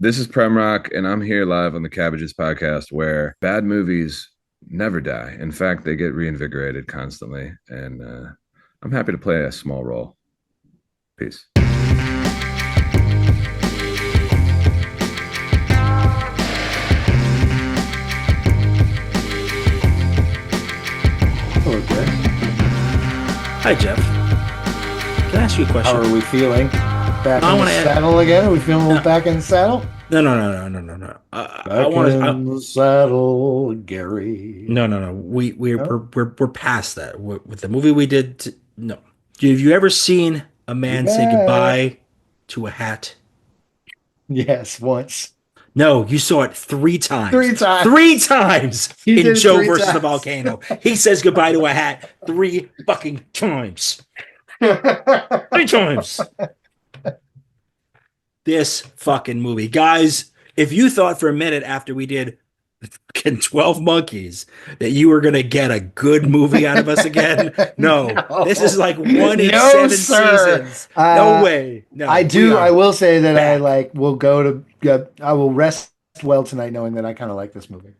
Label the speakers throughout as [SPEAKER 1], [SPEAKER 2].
[SPEAKER 1] This is PremRock, and I'm here live on the Cabbages podcast where bad movies never die. In fact, they get reinvigorated constantly. And I'm happy to play a small role. Peace.
[SPEAKER 2] Hello, Greg.
[SPEAKER 3] Hi, Jeff. Can I ask you a question?
[SPEAKER 2] How are we feeling? Back
[SPEAKER 3] No, I
[SPEAKER 2] in the
[SPEAKER 3] wanna add-
[SPEAKER 2] saddle again? Are we feeling a little
[SPEAKER 3] No,
[SPEAKER 2] back in the saddle?
[SPEAKER 3] no. I
[SPEAKER 2] Back
[SPEAKER 3] want to.
[SPEAKER 2] in the saddle, Gary.
[SPEAKER 3] No. We're
[SPEAKER 2] No?
[SPEAKER 3] we're past that. With the movie we did. No. Have you ever seen a
[SPEAKER 2] You
[SPEAKER 3] man say
[SPEAKER 2] bet.
[SPEAKER 3] goodbye to a hat?
[SPEAKER 2] Yes, once.
[SPEAKER 3] No, you saw it three times.
[SPEAKER 2] Three times.
[SPEAKER 3] Three times
[SPEAKER 2] He
[SPEAKER 3] in
[SPEAKER 2] did it
[SPEAKER 3] Joe
[SPEAKER 2] three
[SPEAKER 3] versus the
[SPEAKER 2] times.
[SPEAKER 3] Volcano. He says goodbye to a hat three fucking times. Three times. This fucking movie. Guys, if you thought for a minute after we did 12 Monkeys that you were going to get a good movie out of us again, no.
[SPEAKER 2] No.
[SPEAKER 3] This is like one in
[SPEAKER 2] No,
[SPEAKER 3] seven
[SPEAKER 2] sir.
[SPEAKER 3] seasons. No way. No,
[SPEAKER 2] I
[SPEAKER 3] we
[SPEAKER 2] do.
[SPEAKER 3] are
[SPEAKER 2] I will say that I
[SPEAKER 3] back.
[SPEAKER 2] will go to. I will rest well tonight, knowing that I kind of like this movie.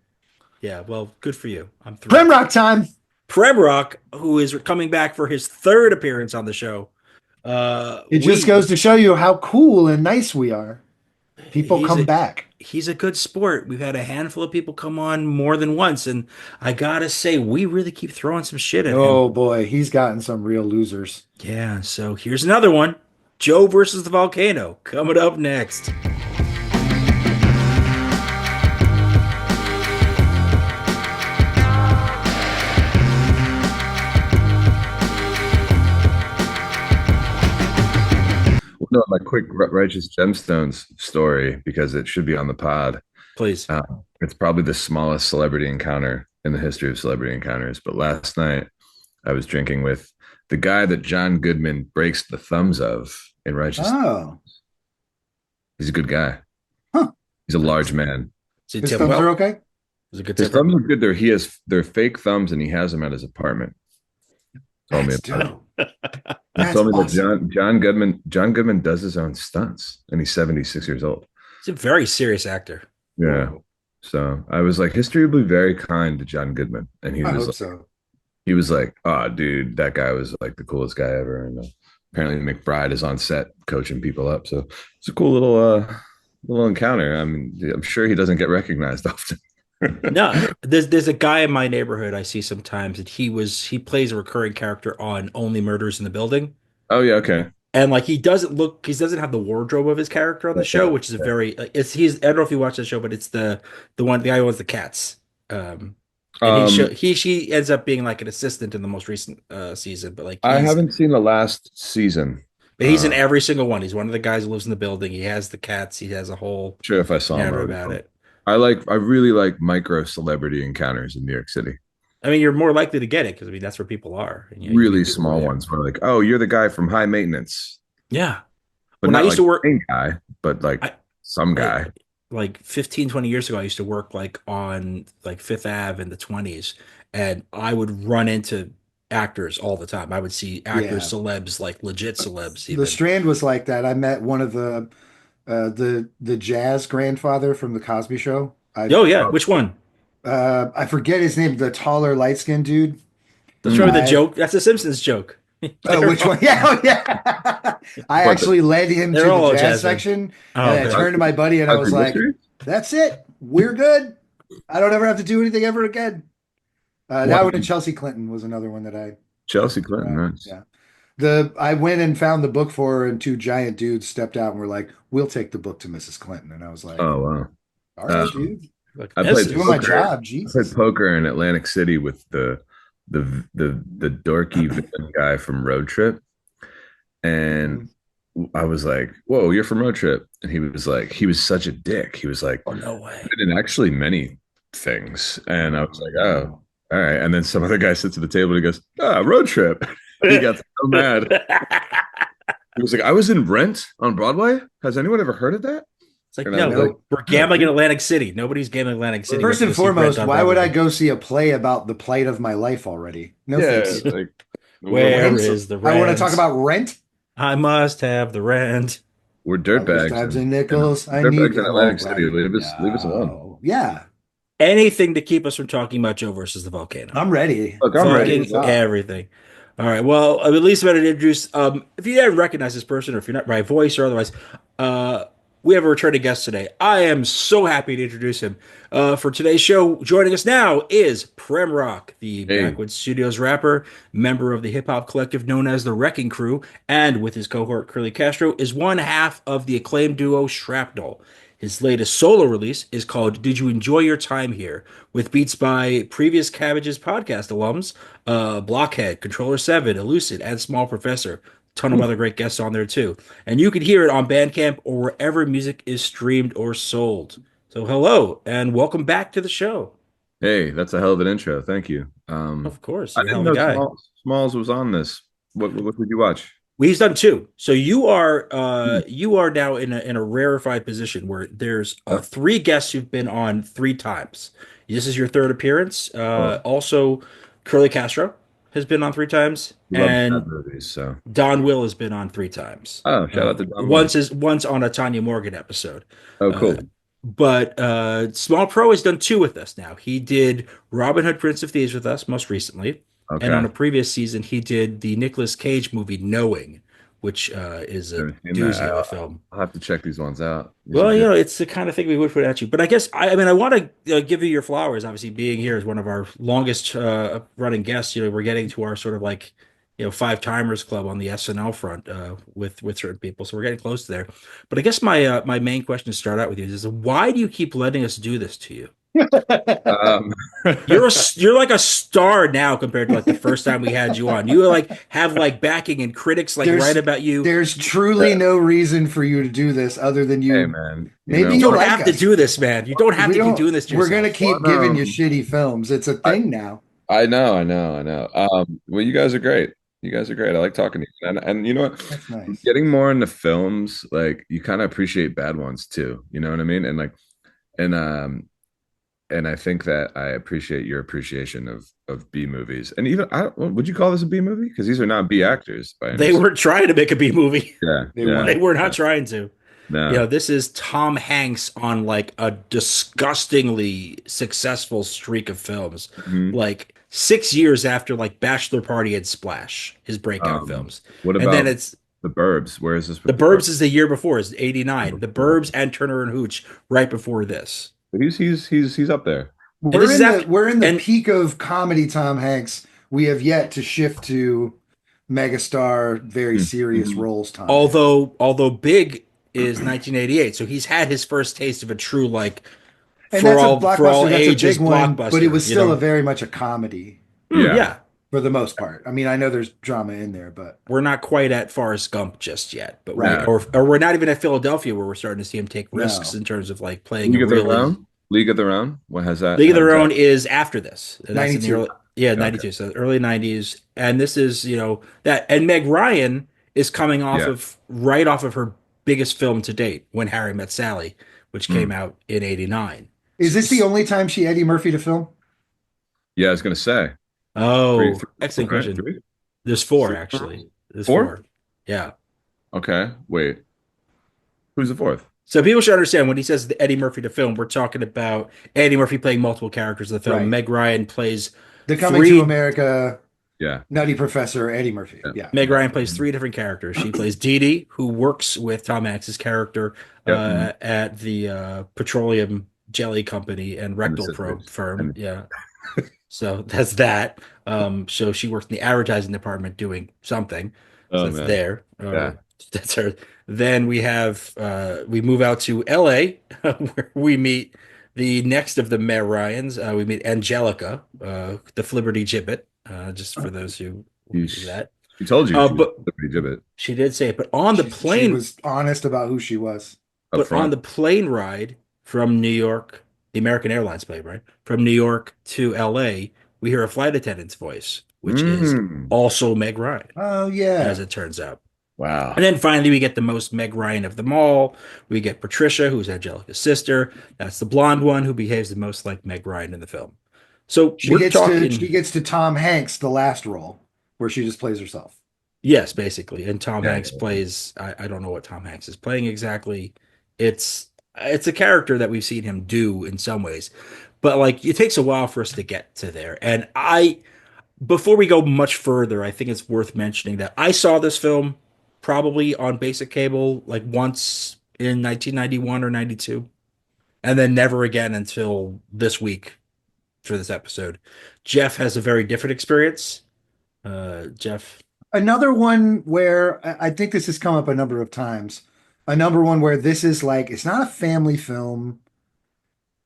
[SPEAKER 3] Yeah, well, good for you. I'm thrilled.
[SPEAKER 2] PremRock time.
[SPEAKER 3] PremRock, who is coming back for his third appearance on the show.
[SPEAKER 2] It just goes to show you how cool and nice we are. People
[SPEAKER 3] he's
[SPEAKER 2] come
[SPEAKER 3] a,
[SPEAKER 2] back.
[SPEAKER 3] he's a good sport. We've had a handful of people come on more than once, and I gotta say, we really keep throwing some shit at him.
[SPEAKER 2] Oh boy, he's gotten some real losers.
[SPEAKER 3] Yeah, so here's another one. Joe versus the Volcano coming up next.
[SPEAKER 1] No, my quick Righteous Gemstones story because it should be on the pod.
[SPEAKER 3] Please.
[SPEAKER 1] Uh, it's probably the smallest celebrity encounter in the history of celebrity encounters. But last night I was drinking with the guy that John Goodman breaks the thumbs of in Righteous.
[SPEAKER 2] Oh,
[SPEAKER 1] He's a good guy.
[SPEAKER 2] huh.
[SPEAKER 1] He's a large man.
[SPEAKER 3] Is it
[SPEAKER 2] His
[SPEAKER 3] tip
[SPEAKER 2] thumbs
[SPEAKER 3] well?
[SPEAKER 2] are okay?
[SPEAKER 3] Is it good
[SPEAKER 1] His
[SPEAKER 3] tipper?
[SPEAKER 1] thumbs are good. They're fake thumbs, and he has them at his apartment. Told me
[SPEAKER 2] That's
[SPEAKER 1] about it.
[SPEAKER 2] dope.
[SPEAKER 1] He
[SPEAKER 2] That's
[SPEAKER 1] told me that
[SPEAKER 2] awesome.
[SPEAKER 1] John Goodman does his own stunts, and he's 76 years old.
[SPEAKER 3] He's a very serious actor.
[SPEAKER 1] Yeah. So I was like, history will be very kind to John Goodman, and
[SPEAKER 2] I hope so.
[SPEAKER 1] he was like, oh, dude, that guy was like the coolest guy ever, and apparently McBride is on set coaching people up. So it's a cool little encounter. I mean, I'm sure he doesn't get recognized often.
[SPEAKER 3] No, there's a guy in my neighborhood I see sometimes, and he plays a recurring character on Only Murders in the Building.
[SPEAKER 1] Oh yeah, okay.
[SPEAKER 3] And like he doesn't have the wardrobe of his character on the show, which is a very it's he's I don't know if you watch the show, but it's the guy who owns the cats. And
[SPEAKER 1] Um,
[SPEAKER 3] she ends up being like an assistant in the most recent season, but like
[SPEAKER 1] I haven't seen the last season.
[SPEAKER 3] he's in
[SPEAKER 1] Uh,
[SPEAKER 3] every single one. He's one of the guys who lives in the building. He has the cats. He has a whole
[SPEAKER 1] sure if I saw him.
[SPEAKER 3] narrative about it.
[SPEAKER 1] I really like micro celebrity encounters in New York City.
[SPEAKER 3] I mean, you're more likely to get it because I mean that's where people are. And, you
[SPEAKER 1] Really
[SPEAKER 3] meet people
[SPEAKER 1] small
[SPEAKER 3] there.
[SPEAKER 1] ones where like, oh, you're the guy from High Maintenance,
[SPEAKER 3] Yeah.
[SPEAKER 1] but
[SPEAKER 3] When I
[SPEAKER 1] not
[SPEAKER 3] used
[SPEAKER 1] like
[SPEAKER 3] to
[SPEAKER 1] the
[SPEAKER 3] work,
[SPEAKER 1] same guy, but like
[SPEAKER 3] I
[SPEAKER 1] some
[SPEAKER 3] like
[SPEAKER 1] guy.
[SPEAKER 3] like 15, 20 years ago, I used to work like on like Fifth Ave in the 20s, and I would run into actors all the time. I would see actors,
[SPEAKER 2] Yeah.
[SPEAKER 3] celebs, like legit celebs
[SPEAKER 2] The
[SPEAKER 3] even.
[SPEAKER 2] Strand was like that. I met one of the jazz grandfather from the Cosby Show.
[SPEAKER 3] Oh yeah,
[SPEAKER 1] Oh,
[SPEAKER 3] which one?
[SPEAKER 2] I forget his name, the taller, light-skinned dude.
[SPEAKER 3] That's probably the
[SPEAKER 1] mm.
[SPEAKER 2] I
[SPEAKER 3] joke. That's the Simpsons joke.
[SPEAKER 2] Oh,
[SPEAKER 3] They're
[SPEAKER 2] which
[SPEAKER 3] all,
[SPEAKER 2] one? Yeah, oh, yeah. I
[SPEAKER 1] But
[SPEAKER 2] actually led him
[SPEAKER 3] they're
[SPEAKER 2] to the
[SPEAKER 3] all
[SPEAKER 2] jazz
[SPEAKER 3] jazz men.
[SPEAKER 2] section,
[SPEAKER 3] Oh,
[SPEAKER 2] and I
[SPEAKER 3] okay.
[SPEAKER 2] turned to my buddy and I was
[SPEAKER 1] Cosby
[SPEAKER 2] like,
[SPEAKER 1] Mystery?
[SPEAKER 2] "That's it. We're good. I don't ever have to do anything ever again." That one and
[SPEAKER 1] One,
[SPEAKER 2] Chelsea Clinton was another one that I
[SPEAKER 1] Chelsea Clinton, nice.
[SPEAKER 2] yeah. I went and found the book for her, and two giant dudes stepped out and were like, "We'll take the book to Mrs. Clinton." And I was like,
[SPEAKER 1] Oh wow.
[SPEAKER 2] "All right,
[SPEAKER 1] Um,
[SPEAKER 2] dude,
[SPEAKER 3] Like
[SPEAKER 1] I played
[SPEAKER 2] doing my
[SPEAKER 3] misses.
[SPEAKER 1] poker.
[SPEAKER 2] job."
[SPEAKER 1] I played
[SPEAKER 2] Jesus.
[SPEAKER 1] poker in Atlantic City with the dorky villain guy from Road Trip, and
[SPEAKER 2] Mhm.
[SPEAKER 1] I was like, "Whoa, you're from Road Trip," and he was like, he was such a dick. He was like,
[SPEAKER 3] Oh no way.
[SPEAKER 1] "In actually many things," and I was like, "Oh,
[SPEAKER 2] Oh.
[SPEAKER 1] all right." And then some other guy sits at the table and he goes, "Ah, Road Trip." He got so mad. He was like, "I was in Rent on Broadway. Has anyone ever heard of that?"
[SPEAKER 3] It's like,
[SPEAKER 1] And I
[SPEAKER 3] no,
[SPEAKER 1] was like,
[SPEAKER 2] No.
[SPEAKER 3] we're
[SPEAKER 1] "Oh,
[SPEAKER 3] gambling in
[SPEAKER 1] dude."
[SPEAKER 3] Atlantic City. Nobody's gambling in Atlantic City. We have
[SPEAKER 2] First
[SPEAKER 3] to
[SPEAKER 2] and
[SPEAKER 3] go see Rent
[SPEAKER 2] foremost,
[SPEAKER 3] on
[SPEAKER 2] why would I
[SPEAKER 3] Broadway.
[SPEAKER 2] go see a play about the plight of my life already? No,
[SPEAKER 1] Yeah,
[SPEAKER 2] thanks.
[SPEAKER 1] like
[SPEAKER 3] Where
[SPEAKER 2] Rent?
[SPEAKER 3] is the
[SPEAKER 2] I want to talk
[SPEAKER 3] rent?
[SPEAKER 2] about rent.
[SPEAKER 3] I must have the rent.
[SPEAKER 1] We're
[SPEAKER 2] Dollars,
[SPEAKER 1] dirtbags
[SPEAKER 2] dimes,
[SPEAKER 1] and,
[SPEAKER 2] and
[SPEAKER 1] and
[SPEAKER 2] nickels. I need
[SPEAKER 1] dirtbags in
[SPEAKER 2] you.
[SPEAKER 1] Atlantic
[SPEAKER 2] Oh,
[SPEAKER 1] City.
[SPEAKER 2] right.
[SPEAKER 1] Leave us alone.
[SPEAKER 2] No. Yeah,
[SPEAKER 3] Anything to keep us from talking about Joe versus the volcano.
[SPEAKER 2] I'm ready.
[SPEAKER 1] Look, I'm
[SPEAKER 2] I'm
[SPEAKER 1] ready.
[SPEAKER 2] ready to
[SPEAKER 3] Fucking
[SPEAKER 2] talk.
[SPEAKER 3] everything. All right. Well, at least I'm going to introduce. If you didn't recognize this person, or if you're not by voice or otherwise, uh, we have a returning guest today. I am so happy to introduce him. For today's show, joining us now is PremRock, the
[SPEAKER 1] Hey,
[SPEAKER 3] Backwoodz Studioz rapper, member of the hip hop collective known as the Wrecking Crew, and with his cohort Curly Castro, is one half of the acclaimed duo Shrapnel. His latest solo release is called Did You Enjoy Your Time Here? With beats by previous Cabbages podcast alums, Blockhead, Controller 7, Elucid, and Small Professor. Ton of
[SPEAKER 1] ooh,
[SPEAKER 3] other great guests on there too. And you can hear it on Bandcamp or wherever music is streamed or sold. So hello and welcome back to the show.
[SPEAKER 1] hey, that's a hell of an intro. Thank you.
[SPEAKER 3] Of course,
[SPEAKER 1] I
[SPEAKER 3] you're a hell
[SPEAKER 1] didn't
[SPEAKER 3] of a
[SPEAKER 1] know
[SPEAKER 3] guy.
[SPEAKER 1] Smalls was on this. What did you watch?
[SPEAKER 3] Well, he's done two. So
[SPEAKER 1] Hmm.
[SPEAKER 3] you are now in a rarefied position where there's
[SPEAKER 1] Oh,
[SPEAKER 3] three guests who've been on three times. This is your third appearance.
[SPEAKER 1] oh,
[SPEAKER 3] Also, Curly Castro has been on three times,
[SPEAKER 1] he loves bad
[SPEAKER 3] and
[SPEAKER 1] movies. So,
[SPEAKER 3] Don Will has been on three times.
[SPEAKER 1] oh, shout out to Don Will.
[SPEAKER 3] Once on a Tanya Morgan episode.
[SPEAKER 1] Oh,
[SPEAKER 3] Uh,
[SPEAKER 1] cool.
[SPEAKER 3] but Small Pro has done two with us now. He did Robin Hood, Prince of Thieves with us most recently, and on
[SPEAKER 1] Okay,
[SPEAKER 3] a previous season he did the Nicolas Cage movie Knowing, which is a
[SPEAKER 1] never seen that.
[SPEAKER 3] doozy of a film.
[SPEAKER 1] I'll have to check these ones out. These are
[SPEAKER 3] Well,
[SPEAKER 1] good.
[SPEAKER 3] it's the kind of thing we would put at you. But I guess I mean I want to give you your flowers. Obviously, being here as one of our longest running guests, we're getting to our sort of like five timers club on the SNL front with certain people. So we're getting close to there. But I guess my main question to start out with you is why do you keep letting us do this to you?
[SPEAKER 1] Um,
[SPEAKER 3] You're like a star now compared to like the first time we had you on. You like have like backing and critics like write
[SPEAKER 2] There's
[SPEAKER 3] about you.
[SPEAKER 2] there's truly no reason for you to do this other than
[SPEAKER 1] hey,
[SPEAKER 2] you.
[SPEAKER 1] man,
[SPEAKER 2] Maybe
[SPEAKER 3] You
[SPEAKER 2] you
[SPEAKER 3] don't
[SPEAKER 2] like
[SPEAKER 3] have to
[SPEAKER 2] us.
[SPEAKER 3] do this, man. You don't have
[SPEAKER 2] We
[SPEAKER 3] to keep
[SPEAKER 2] don't.
[SPEAKER 3] doing this to
[SPEAKER 2] We're gonna
[SPEAKER 3] yourself.
[SPEAKER 2] keep
[SPEAKER 1] well,
[SPEAKER 2] giving you shitty films. It's a
[SPEAKER 1] I,
[SPEAKER 2] thing now.
[SPEAKER 1] I know, I know, I know. Well, you guys are great. You guys are great. I like talking to you. And you know what?
[SPEAKER 2] That's nice.
[SPEAKER 1] Getting more into films, like you kind of appreciate bad ones too. You know what I mean? And and I think that I appreciate your appreciation of B movies. And even I don't, would you call this a B movie? Because these are not B actors by any
[SPEAKER 3] They
[SPEAKER 1] stretch.
[SPEAKER 3] weren't trying to make a B movie.
[SPEAKER 1] Yeah,
[SPEAKER 2] They
[SPEAKER 1] yeah,
[SPEAKER 3] They
[SPEAKER 2] weren't.
[SPEAKER 3] were
[SPEAKER 1] yeah.
[SPEAKER 3] not trying to.
[SPEAKER 1] No.
[SPEAKER 3] This is Tom Hanks on like a disgustingly successful streak of films.
[SPEAKER 1] Mhm.
[SPEAKER 3] Like 6 years after like Bachelor Party and Splash, his breakout
[SPEAKER 1] Um,
[SPEAKER 3] films.
[SPEAKER 1] what
[SPEAKER 3] And then
[SPEAKER 1] about
[SPEAKER 3] it's
[SPEAKER 1] The Burbs? Where is this
[SPEAKER 3] The
[SPEAKER 1] with The Burbs?
[SPEAKER 3] Burbs is the year before, is 89. The Burbs and Turner and Hooch right before this.
[SPEAKER 1] He's up there.
[SPEAKER 3] And this is after
[SPEAKER 2] We're in the
[SPEAKER 3] and
[SPEAKER 2] peak of comedy Tom Hanks. We have yet to shift to megastar, very serious
[SPEAKER 1] Mhm.
[SPEAKER 2] roles Tom Hanks.
[SPEAKER 3] although Big is 1988, so he's had his first taste of a true like
[SPEAKER 2] And that's a
[SPEAKER 3] for all
[SPEAKER 2] blockbuster, that's a
[SPEAKER 3] ages
[SPEAKER 2] big one, but it
[SPEAKER 3] blockbuster,
[SPEAKER 2] was still a very much a comedy
[SPEAKER 1] Yeah.
[SPEAKER 3] Yeah.
[SPEAKER 2] for the most part. I mean, I know there's drama in there, but
[SPEAKER 3] We're not quite at Forrest Gump just yet, but
[SPEAKER 2] right.
[SPEAKER 3] or we're not even at Philadelphia where we're starting to see him take risks
[SPEAKER 2] No.
[SPEAKER 3] in terms of like playing a
[SPEAKER 1] League of Their
[SPEAKER 3] really
[SPEAKER 1] Own. League of Their Own. What has that?
[SPEAKER 3] League of
[SPEAKER 1] How does
[SPEAKER 3] Their
[SPEAKER 1] that?
[SPEAKER 3] Own is after this. That's in the
[SPEAKER 2] 92.
[SPEAKER 3] early, yeah,
[SPEAKER 1] Okay.
[SPEAKER 3] 92, so early 90s. And this is, that and Meg Ryan is coming
[SPEAKER 1] Yeah.
[SPEAKER 3] right off of her biggest film to date, When Harry Met Sally, which came
[SPEAKER 1] Mm.
[SPEAKER 3] out in 89.
[SPEAKER 2] Is this the only time she Eddie Murphy to film?
[SPEAKER 1] Yeah, I was gonna say
[SPEAKER 3] Oh,
[SPEAKER 1] three,
[SPEAKER 3] excellent
[SPEAKER 1] right?
[SPEAKER 3] question.
[SPEAKER 1] Three,
[SPEAKER 3] There's four
[SPEAKER 1] three,
[SPEAKER 3] actually. There's
[SPEAKER 1] four.
[SPEAKER 3] four. Yeah.
[SPEAKER 1] Okay, wait. Who's the fourth?
[SPEAKER 3] So people should understand when he says the Eddie Murphy to film, we're talking about Eddie Murphy playing multiple characters in the film.
[SPEAKER 2] Right.
[SPEAKER 3] Meg Ryan plays
[SPEAKER 2] The Coming to
[SPEAKER 3] three.
[SPEAKER 2] America,
[SPEAKER 1] Yeah.
[SPEAKER 2] Nutty Professor, Eddie Murphy.
[SPEAKER 1] Yeah.
[SPEAKER 2] Yeah.
[SPEAKER 3] Meg Ryan plays three different characters. She plays Dee Dee, who works with Tom Hanks's character
[SPEAKER 1] Yep.
[SPEAKER 3] at the petroleum jelly company and rectal
[SPEAKER 1] And the
[SPEAKER 3] probe
[SPEAKER 1] scissors.
[SPEAKER 3] firm.
[SPEAKER 1] And-
[SPEAKER 3] Yeah. So that's that. So she works in the advertising department doing something. So
[SPEAKER 1] Oh
[SPEAKER 3] that's
[SPEAKER 1] man.
[SPEAKER 3] there.
[SPEAKER 1] Yeah.
[SPEAKER 3] That's her. Then we move out to LA where we meet the next of the Meg Ryans. We meet Angelica, the flibbertigibbet, just for those who
[SPEAKER 1] You,
[SPEAKER 3] do that.
[SPEAKER 1] she told you. She was
[SPEAKER 3] But
[SPEAKER 1] the pretty gibbet
[SPEAKER 3] she did say it. But on the
[SPEAKER 2] She
[SPEAKER 3] plane,
[SPEAKER 2] was honest about who she was.
[SPEAKER 1] up
[SPEAKER 3] but
[SPEAKER 1] front.
[SPEAKER 3] on the plane ride from New York, the American Airlines plane ride from New York to LA, we hear a flight attendant's voice, which is
[SPEAKER 1] Mm.
[SPEAKER 3] also Meg Ryan,
[SPEAKER 2] Oh, yeah.
[SPEAKER 3] as it turns out.
[SPEAKER 1] Wow.
[SPEAKER 3] And then finally, we get the most Meg Ryan of them all. We get Patricia, who's Angelica's sister. That's the blonde one who behaves the most like Meg Ryan in the film. So
[SPEAKER 2] She
[SPEAKER 3] we're
[SPEAKER 2] gets
[SPEAKER 3] talking.
[SPEAKER 2] to Tom Hanks, the last role, where she just plays herself.
[SPEAKER 3] Yes, basically. And Tom
[SPEAKER 1] Yeah,
[SPEAKER 3] Hanks plays I don't know what Tom Hanks is playing exactly. It's a character that we've seen him do in some ways. But like it takes a while for us to get to there. And I before we go much further, I think it's worth mentioning that I saw this film probably on basic cable like once in 1991 or 92 and then never again until this week for this episode. Jeff has a very different experience. Jeff.
[SPEAKER 2] Another one where I think this has come up a number of times. A number one where this is like it's not a family film.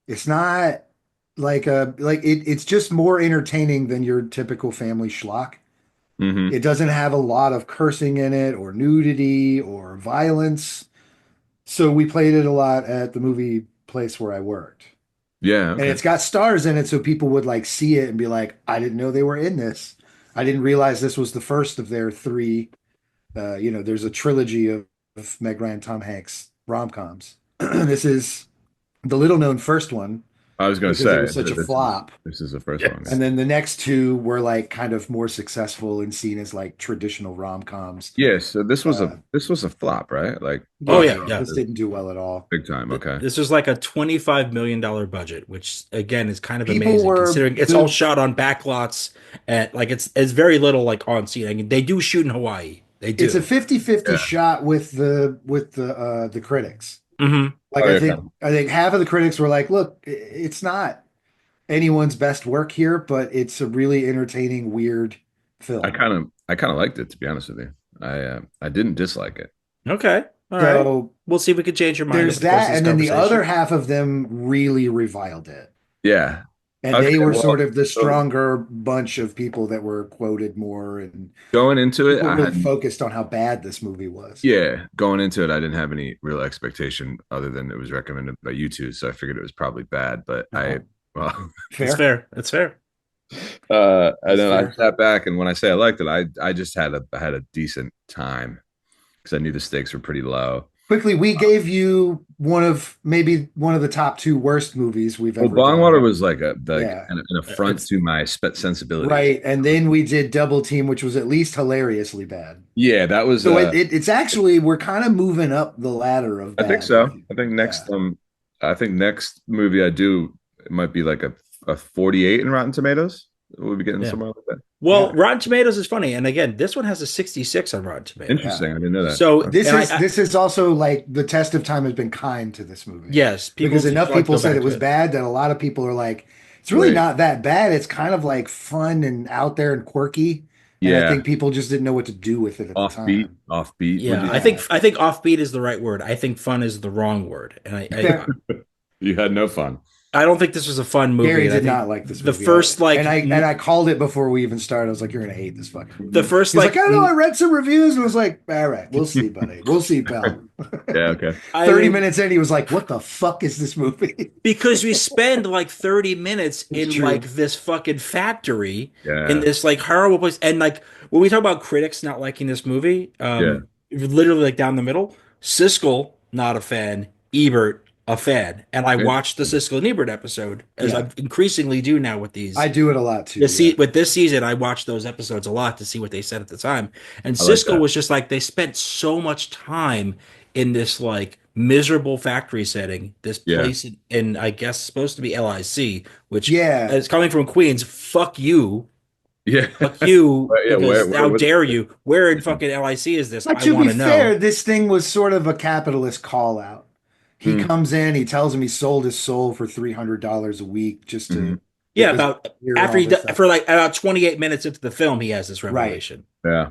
[SPEAKER 2] It's not it's just more entertaining than your typical family schlock.
[SPEAKER 1] hmm
[SPEAKER 2] It doesn't have a lot of cursing in it or nudity or violence. So we played it a lot at the movie place where I worked.
[SPEAKER 1] Yeah.
[SPEAKER 2] And
[SPEAKER 1] Okay.
[SPEAKER 2] it's got stars in it so people would like see it and be like, I didn't know they were in this. I didn't realize this was the first of their three. There's a trilogy of Meg Ryan, Tom Hanks rom-coms. This is the little known first one
[SPEAKER 1] I was going to
[SPEAKER 2] because it
[SPEAKER 1] say
[SPEAKER 2] was such a
[SPEAKER 1] this
[SPEAKER 2] flop.
[SPEAKER 1] is the first one.
[SPEAKER 3] Yes.
[SPEAKER 2] And then the next two were like kind of more successful and seen as like traditional rom-coms.
[SPEAKER 1] Yeah. So
[SPEAKER 2] Uh,
[SPEAKER 1] this was a flop, right? Like
[SPEAKER 3] Oh
[SPEAKER 2] yeah,
[SPEAKER 3] yeah,
[SPEAKER 2] yeah,
[SPEAKER 3] yeah.
[SPEAKER 2] this didn't do well at all.
[SPEAKER 1] big time. Okay.
[SPEAKER 3] This was like a $25 million budget, which again is kind of
[SPEAKER 2] People
[SPEAKER 3] amazing
[SPEAKER 2] were
[SPEAKER 3] considering it's all shot on backlots and like it's very little like on scene. I mean, they do shoot in Hawaii. They
[SPEAKER 2] It's a
[SPEAKER 3] do.
[SPEAKER 2] 50-50
[SPEAKER 1] Yeah.
[SPEAKER 2] shot with the critics.
[SPEAKER 3] Hmm.
[SPEAKER 2] Like
[SPEAKER 1] Oh,
[SPEAKER 2] I
[SPEAKER 1] yeah,
[SPEAKER 2] think
[SPEAKER 1] okay.
[SPEAKER 2] I think half of the critics were like, look, it's not anyone's best work here, but it's a really entertaining, weird film.
[SPEAKER 1] I kind of liked it, to be honest with you. I didn't dislike it.
[SPEAKER 3] Okay. All right.
[SPEAKER 2] So
[SPEAKER 3] We'll see if we can change your mind over
[SPEAKER 2] there's
[SPEAKER 3] the course of
[SPEAKER 2] that,
[SPEAKER 3] this
[SPEAKER 2] and then the other
[SPEAKER 3] conversation.
[SPEAKER 2] half of them really reviled it.
[SPEAKER 1] Yeah.
[SPEAKER 2] And
[SPEAKER 1] Okay.
[SPEAKER 2] they were
[SPEAKER 1] Well,
[SPEAKER 2] sort of the
[SPEAKER 1] so
[SPEAKER 2] stronger bunch of people that were quoted more, and
[SPEAKER 1] going into it,
[SPEAKER 2] people
[SPEAKER 1] I
[SPEAKER 2] really
[SPEAKER 1] had
[SPEAKER 2] focused on how bad this movie was.
[SPEAKER 1] yeah, going into it, I didn't have any real expectation other than it was recommended by you two, so I figured it was probably bad. But
[SPEAKER 2] Uh-huh.
[SPEAKER 1] well,
[SPEAKER 3] That's
[SPEAKER 2] Fair.
[SPEAKER 3] fair. That's fair.
[SPEAKER 1] and
[SPEAKER 2] That's
[SPEAKER 1] then I
[SPEAKER 2] fair.
[SPEAKER 1] sat back, and when I say I liked it, I just I had a decent time because I knew the stakes were pretty low.
[SPEAKER 2] Quickly, we gave you maybe one of the top two worst movies we've
[SPEAKER 1] Well,
[SPEAKER 2] ever done.
[SPEAKER 1] Bongwater was like
[SPEAKER 2] Yeah.
[SPEAKER 1] an affront
[SPEAKER 3] It's
[SPEAKER 1] to my sensibilities.
[SPEAKER 2] Right. And then we did Double Team, which was at least hilariously bad.
[SPEAKER 1] Yeah, that was.
[SPEAKER 2] So it's actually, we're kind of moving up the ladder of
[SPEAKER 1] I think
[SPEAKER 2] bad.
[SPEAKER 1] so.
[SPEAKER 2] Yeah.
[SPEAKER 1] I think next movie I do it might be like a 48 in Rotten Tomatoes. We'll be getting
[SPEAKER 3] Yeah.
[SPEAKER 1] somewhere like that.
[SPEAKER 3] Well,
[SPEAKER 2] Yeah.
[SPEAKER 3] Rotten Tomatoes is funny, and again, this one has a 66 on Rotten Tomatoes.
[SPEAKER 1] Interesting. I didn't know that.
[SPEAKER 3] So
[SPEAKER 2] This
[SPEAKER 3] and
[SPEAKER 2] is this is also like the test of time has been kind to this movie.
[SPEAKER 3] yes, people
[SPEAKER 2] Because enough
[SPEAKER 3] like to
[SPEAKER 2] people
[SPEAKER 3] go
[SPEAKER 2] said
[SPEAKER 3] back
[SPEAKER 2] it
[SPEAKER 3] to
[SPEAKER 2] was bad that a lot of people are like, it's really
[SPEAKER 1] Wait.
[SPEAKER 2] not that bad. It's kind of like fun and out there and quirky. And I
[SPEAKER 1] Yeah,
[SPEAKER 2] think people just didn't know what to do with it at the
[SPEAKER 1] offbeat,
[SPEAKER 2] time.
[SPEAKER 1] offbeat.
[SPEAKER 3] Yeah,
[SPEAKER 1] Would
[SPEAKER 3] I think offbeat is the right word. I think fun is the wrong word, and
[SPEAKER 2] Fair.
[SPEAKER 1] you had no fun.
[SPEAKER 3] I don't think this was a fun movie.
[SPEAKER 2] Gary
[SPEAKER 3] and I
[SPEAKER 2] did
[SPEAKER 3] think
[SPEAKER 2] not like this
[SPEAKER 3] the
[SPEAKER 2] movie.
[SPEAKER 3] first like
[SPEAKER 2] and I called it before we even started. I was like, "You're gonna hate this fucking movie."
[SPEAKER 3] the first
[SPEAKER 2] He's
[SPEAKER 3] like
[SPEAKER 2] like, "I don't know. I read some reviews and was like, all right, we'll see, buddy. We'll see, pal."
[SPEAKER 1] Yeah, okay.
[SPEAKER 2] 30 minutes in, he was like, "What the fuck is this movie?"
[SPEAKER 3] because we spend like 30 minutes in
[SPEAKER 2] true.
[SPEAKER 3] like this fucking factory
[SPEAKER 1] Yeah.
[SPEAKER 3] in this like horrible place, and like when we talk about critics not liking this movie, literally like down the middle, Siskel not a fan, Ebert a fan, and I watched the Siskel and Ebert episode as
[SPEAKER 2] Yeah.
[SPEAKER 3] I increasingly do now with these.
[SPEAKER 2] I do it a lot too.
[SPEAKER 3] With this season, I watched those episodes a lot to see what they said at the time. And
[SPEAKER 1] I like
[SPEAKER 3] Siskel
[SPEAKER 1] that.
[SPEAKER 3] was just like, they spent so much time in this like miserable factory setting, this
[SPEAKER 1] Yeah.
[SPEAKER 3] place in I guess supposed to be LIC, which
[SPEAKER 2] Yeah.
[SPEAKER 3] is coming from Queens. Fuck you.
[SPEAKER 1] Yeah.
[SPEAKER 3] Fuck you.
[SPEAKER 1] Yeah,
[SPEAKER 3] Because
[SPEAKER 1] where
[SPEAKER 3] how
[SPEAKER 1] was
[SPEAKER 3] dare
[SPEAKER 1] it?
[SPEAKER 3] you? Where in fucking LIC is this?
[SPEAKER 2] But
[SPEAKER 3] I
[SPEAKER 2] to
[SPEAKER 3] want
[SPEAKER 2] be
[SPEAKER 3] to know.
[SPEAKER 2] fair, this thing was sort of a capitalist call out. He
[SPEAKER 1] Mm.
[SPEAKER 2] comes in, he tells him he sold his soul for $300 a week just to
[SPEAKER 1] Mhm.
[SPEAKER 3] Yeah,
[SPEAKER 2] because
[SPEAKER 3] about
[SPEAKER 2] hear
[SPEAKER 3] after
[SPEAKER 2] all
[SPEAKER 3] he
[SPEAKER 2] this stuff.
[SPEAKER 3] for like about 28 minutes into the film, he has this
[SPEAKER 2] Right.
[SPEAKER 3] revelation.
[SPEAKER 1] Yeah.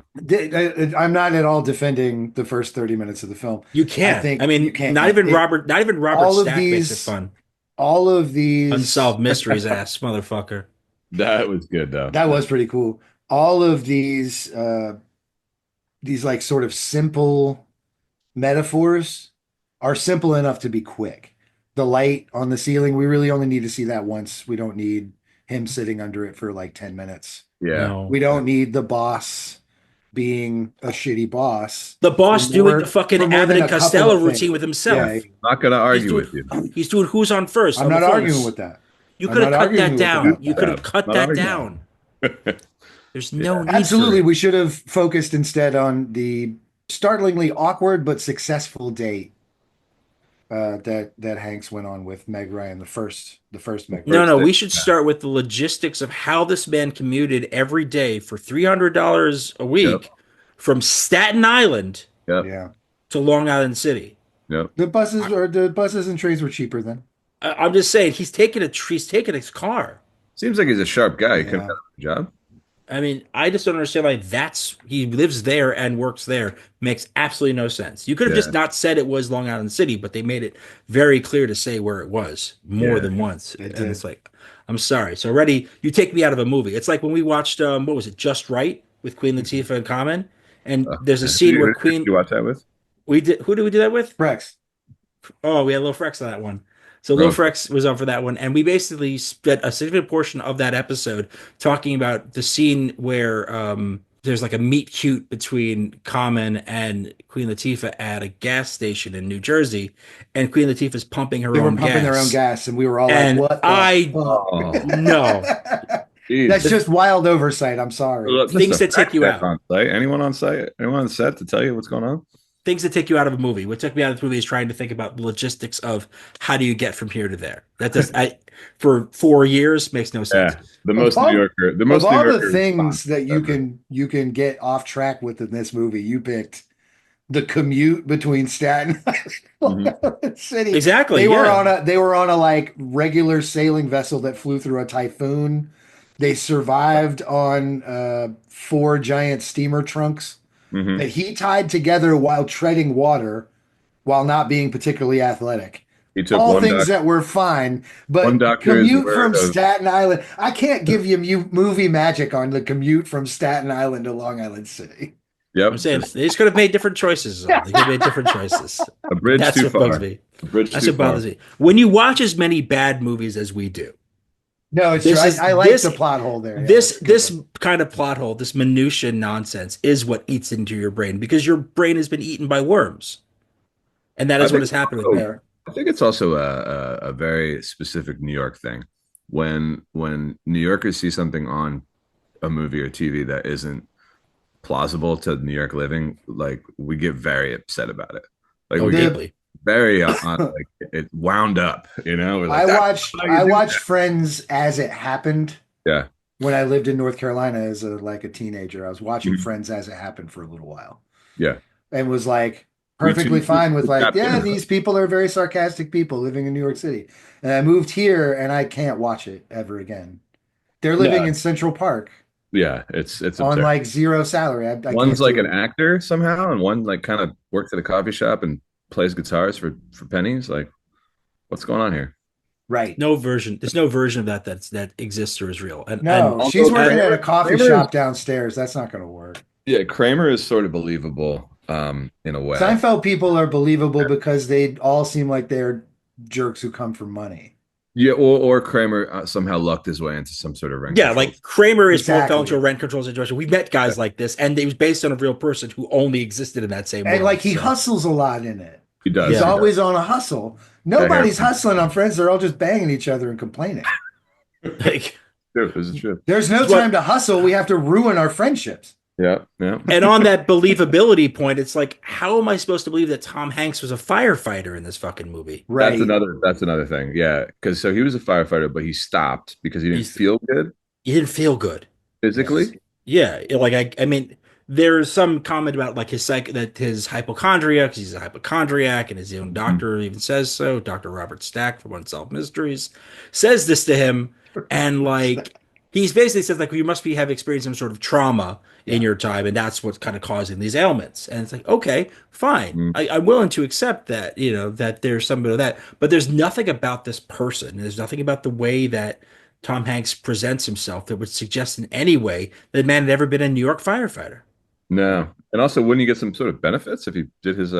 [SPEAKER 2] I'm not at all defending the first 30 minutes of the film.
[SPEAKER 3] You can't.
[SPEAKER 2] think
[SPEAKER 3] I mean,
[SPEAKER 2] you can't.
[SPEAKER 3] not even
[SPEAKER 2] It-
[SPEAKER 3] Robert
[SPEAKER 2] all of
[SPEAKER 3] Stack makes it
[SPEAKER 2] these-
[SPEAKER 3] fun.
[SPEAKER 2] All of these
[SPEAKER 3] Unsolved mysteries ass motherfucker.
[SPEAKER 1] That was good though.
[SPEAKER 2] that was pretty cool. All of these like sort of simple metaphors are simple enough to be quick. The light on the ceiling, we really only need to see that once. We don't need him sitting under it for like 10 minutes.
[SPEAKER 1] Yeah.
[SPEAKER 3] No.
[SPEAKER 2] We don't need the boss being a shitty boss.
[SPEAKER 3] The boss
[SPEAKER 2] For
[SPEAKER 3] doing
[SPEAKER 2] more-
[SPEAKER 3] the fucking
[SPEAKER 2] for more
[SPEAKER 3] Abbott
[SPEAKER 2] than
[SPEAKER 3] and
[SPEAKER 2] a couple
[SPEAKER 3] Costello
[SPEAKER 2] of
[SPEAKER 3] routine
[SPEAKER 2] things.
[SPEAKER 3] with himself.
[SPEAKER 2] Yeah,
[SPEAKER 1] Not gonna argue
[SPEAKER 3] doing-
[SPEAKER 1] with you.
[SPEAKER 3] He's doing who's on first.
[SPEAKER 2] I'm
[SPEAKER 3] on
[SPEAKER 2] not
[SPEAKER 3] the phones.
[SPEAKER 2] arguing with that.
[SPEAKER 3] You
[SPEAKER 2] I'm
[SPEAKER 3] could have
[SPEAKER 2] not
[SPEAKER 3] cut
[SPEAKER 2] arguing
[SPEAKER 3] that
[SPEAKER 2] with
[SPEAKER 3] down.
[SPEAKER 2] that.
[SPEAKER 3] You could have
[SPEAKER 1] Yeah,
[SPEAKER 3] cut
[SPEAKER 1] not
[SPEAKER 3] that
[SPEAKER 1] arguing.
[SPEAKER 3] down. There's no
[SPEAKER 1] Yeah.
[SPEAKER 3] need for
[SPEAKER 2] Absolutely.
[SPEAKER 3] it.
[SPEAKER 2] We should have focused instead on the startlingly awkward but successful date that Hanks went on with Meg Ryan, the first Meg
[SPEAKER 3] No,
[SPEAKER 2] Ryan.
[SPEAKER 3] no,
[SPEAKER 1] First day.
[SPEAKER 3] we should start with the logistics of how this man commuted every day for $300 a
[SPEAKER 1] Yep.
[SPEAKER 3] week from Staten Island
[SPEAKER 1] Yep.
[SPEAKER 2] Yeah.
[SPEAKER 3] to Long Island City.
[SPEAKER 1] Yep.
[SPEAKER 2] The buses and trains were cheaper then.
[SPEAKER 3] I'm just saying he's taking his car.
[SPEAKER 1] Seems like he's a sharp guy. He could have
[SPEAKER 2] Yeah.
[SPEAKER 1] done a good job.
[SPEAKER 3] I mean, I just don't understand why he lives there and works there. Makes absolutely no sense. You could have just
[SPEAKER 1] Yeah.
[SPEAKER 3] not said it was Long Island City, but they made it very clear to say where it was more
[SPEAKER 1] Yeah.
[SPEAKER 3] than once.
[SPEAKER 2] It
[SPEAKER 3] And it's
[SPEAKER 2] did.
[SPEAKER 3] like, I'm sorry. So already you take me out of a movie. It's like when we watched what was it, Just Right with Queen Latifah and Common, and there's a scene where
[SPEAKER 1] Who did
[SPEAKER 3] Queen
[SPEAKER 1] you watch that with?
[SPEAKER 3] we did who did we do that with?
[SPEAKER 2] Rex.
[SPEAKER 3] Oh, we had Lil Frex on that one. So Lil
[SPEAKER 1] Bro.
[SPEAKER 3] Frex was on for that one, and we basically spent a significant portion of that episode talking about the scene where there's like a meet cute between Common and Queen Latifah at a gas station in New Jersey, and Queen Latifah's pumping her
[SPEAKER 2] They were
[SPEAKER 3] own
[SPEAKER 2] pumping their own
[SPEAKER 3] gas.
[SPEAKER 2] gas, and we were all like,
[SPEAKER 3] And
[SPEAKER 2] "What the
[SPEAKER 3] I
[SPEAKER 1] Oh,
[SPEAKER 3] no
[SPEAKER 1] geez.
[SPEAKER 2] That's just wild oversight. I'm sorry.
[SPEAKER 1] Look,
[SPEAKER 3] things
[SPEAKER 1] that's
[SPEAKER 3] that
[SPEAKER 1] a
[SPEAKER 3] take you
[SPEAKER 1] fact check
[SPEAKER 3] out.
[SPEAKER 1] on site. Anyone on site? Anyone on set to tell you what's going on?
[SPEAKER 3] Things that take you out of a movie. What took me out of the movie is trying to think about the logistics of how do you get from here to there. That does I for 4 years makes no sense.
[SPEAKER 1] Yeah, the
[SPEAKER 2] Of
[SPEAKER 1] most
[SPEAKER 2] all-
[SPEAKER 1] New Yorker. The
[SPEAKER 2] Of
[SPEAKER 1] most New
[SPEAKER 2] all the
[SPEAKER 1] Yorker
[SPEAKER 2] things
[SPEAKER 1] response
[SPEAKER 2] that you
[SPEAKER 1] ever.
[SPEAKER 2] can get off track with in this movie, you picked the commute between Staten
[SPEAKER 1] Mhm.
[SPEAKER 2] Island and City.
[SPEAKER 3] Exactly.
[SPEAKER 2] They were
[SPEAKER 3] Yeah.
[SPEAKER 2] on a like regular sailing vessel that flew through a typhoon. They survived on 4 giant steamer trunks
[SPEAKER 1] Mhm.
[SPEAKER 2] that he tied together while treading water, while not being particularly athletic.
[SPEAKER 1] He took
[SPEAKER 2] All
[SPEAKER 1] one
[SPEAKER 2] things
[SPEAKER 1] doc.
[SPEAKER 2] that were fine,
[SPEAKER 1] One
[SPEAKER 2] but
[SPEAKER 1] doctor's
[SPEAKER 2] commute
[SPEAKER 1] word
[SPEAKER 2] from
[SPEAKER 1] of-
[SPEAKER 2] Staten Island. I can't give you movie magic on the commute from Staten Island to Long Island City.
[SPEAKER 1] Yep,
[SPEAKER 3] I'm saying
[SPEAKER 1] just
[SPEAKER 3] they just could have made different choices. They could have made different choices.
[SPEAKER 1] a bridge
[SPEAKER 3] That's
[SPEAKER 1] too
[SPEAKER 3] what
[SPEAKER 1] far.
[SPEAKER 3] bugs me.
[SPEAKER 1] A bridge
[SPEAKER 3] That's
[SPEAKER 1] too
[SPEAKER 3] what bothers
[SPEAKER 1] far.
[SPEAKER 3] me. When you watch as many bad movies as we do,
[SPEAKER 2] No, it's
[SPEAKER 3] This
[SPEAKER 2] true.
[SPEAKER 3] is-
[SPEAKER 2] I like
[SPEAKER 3] this-
[SPEAKER 2] the plot hole there. Yeah,
[SPEAKER 3] this
[SPEAKER 2] it's a good
[SPEAKER 3] this
[SPEAKER 2] one.
[SPEAKER 3] kind of plot hole, this minutia nonsense, is what eats into your brain because your brain has been eaten by worms, and that
[SPEAKER 1] I
[SPEAKER 3] is what
[SPEAKER 1] think
[SPEAKER 3] has happened with
[SPEAKER 1] also-
[SPEAKER 3] me.
[SPEAKER 2] Fair.
[SPEAKER 1] I think it's also a very specific New York thing. When New Yorkers see something on a movie or TV that isn't plausible to New York living, like we get very upset about it. Like
[SPEAKER 3] Oh,
[SPEAKER 1] we get
[SPEAKER 3] deeply.
[SPEAKER 1] very like it wound up, you know. We're like,
[SPEAKER 2] I
[SPEAKER 1] "That's
[SPEAKER 2] watched
[SPEAKER 1] how you
[SPEAKER 2] I
[SPEAKER 1] do
[SPEAKER 2] watched Friends as it happened
[SPEAKER 1] that." Yeah.
[SPEAKER 2] when I lived in North Carolina as a teenager. I was watching
[SPEAKER 1] Mhm.
[SPEAKER 2] Friends as it happened for a little while
[SPEAKER 1] Yeah.
[SPEAKER 2] and was like
[SPEAKER 1] Me
[SPEAKER 2] perfectly
[SPEAKER 1] too.
[SPEAKER 2] fine with like,
[SPEAKER 1] Got
[SPEAKER 2] yeah,
[SPEAKER 1] it.
[SPEAKER 2] these people are very sarcastic people living in New York City. And I moved here and I can't watch it ever again. They're living
[SPEAKER 1] No.
[SPEAKER 2] in Central Park
[SPEAKER 1] Yeah, it's
[SPEAKER 2] on
[SPEAKER 1] absurd.
[SPEAKER 2] like zero salary. I
[SPEAKER 1] One's
[SPEAKER 2] can't
[SPEAKER 1] like
[SPEAKER 2] do
[SPEAKER 1] an
[SPEAKER 2] it.
[SPEAKER 1] actor somehow, and one like kind of works at a coffee shop and plays guitars for pennies. Like, what's going on here?
[SPEAKER 2] Right.
[SPEAKER 3] No version. There's no version of that exists or is real.
[SPEAKER 2] No,
[SPEAKER 1] and-
[SPEAKER 2] she's
[SPEAKER 1] Also,
[SPEAKER 2] working
[SPEAKER 1] Kramer-
[SPEAKER 2] at a coffee
[SPEAKER 1] Kramer
[SPEAKER 2] shop
[SPEAKER 1] is-
[SPEAKER 2] downstairs. That's not going to work.
[SPEAKER 1] Yeah, Kramer is sort of believable, in a way.
[SPEAKER 2] Seinfeld people are believable because they all seem like they're jerks who come for money.
[SPEAKER 1] Yeah, or Kramer somehow lucked his way into some sort of rent
[SPEAKER 3] Yeah,
[SPEAKER 1] control.
[SPEAKER 3] like Kramer is
[SPEAKER 2] Exactly.
[SPEAKER 3] fell into a rent control situation. We met guys like this, and it was based on a real person who only existed in that same
[SPEAKER 2] And
[SPEAKER 3] world.
[SPEAKER 2] like he
[SPEAKER 3] So-
[SPEAKER 2] hustles a lot in it.
[SPEAKER 1] He does.
[SPEAKER 2] He's
[SPEAKER 3] Yeah.
[SPEAKER 1] he
[SPEAKER 2] always on a hustle. Nobody's
[SPEAKER 1] Yeah.
[SPEAKER 2] hustling on Friends. They're all just banging each other and complaining.
[SPEAKER 3] like,
[SPEAKER 1] does. This is true.
[SPEAKER 2] There's no
[SPEAKER 3] What-
[SPEAKER 2] time to hustle. We have to ruin our friendships.
[SPEAKER 1] Yeah, yeah.
[SPEAKER 3] and on that believability point, it's like, how am I supposed to believe that Tom Hanks was a firefighter in this fucking movie?
[SPEAKER 2] Right.
[SPEAKER 1] That's another thing. Yeah, because so he was a firefighter, but he stopped because he didn't
[SPEAKER 3] He's-
[SPEAKER 1] feel good
[SPEAKER 3] He didn't feel good.
[SPEAKER 1] physically.
[SPEAKER 3] Yeah, like I mean, there's some comment about like that his hypochondria, because he's a hypochondriac, and his own doctor even says so. Dr. Robert Stack from Unsolved Mysteries says this to him, and like he's basically says like you must have experienced some sort of trauma in your time, and that's what's kind of causing these ailments. And it's like, okay, fine,
[SPEAKER 1] Mm.
[SPEAKER 3] I'm willing to accept that, that there's some bit of that, but there's nothing about this person. There's nothing about the way that Tom Hanks presents himself that would suggest in any way that man had ever been a New York firefighter.
[SPEAKER 1] No, and also wouldn't you get some sort of benefits if he did his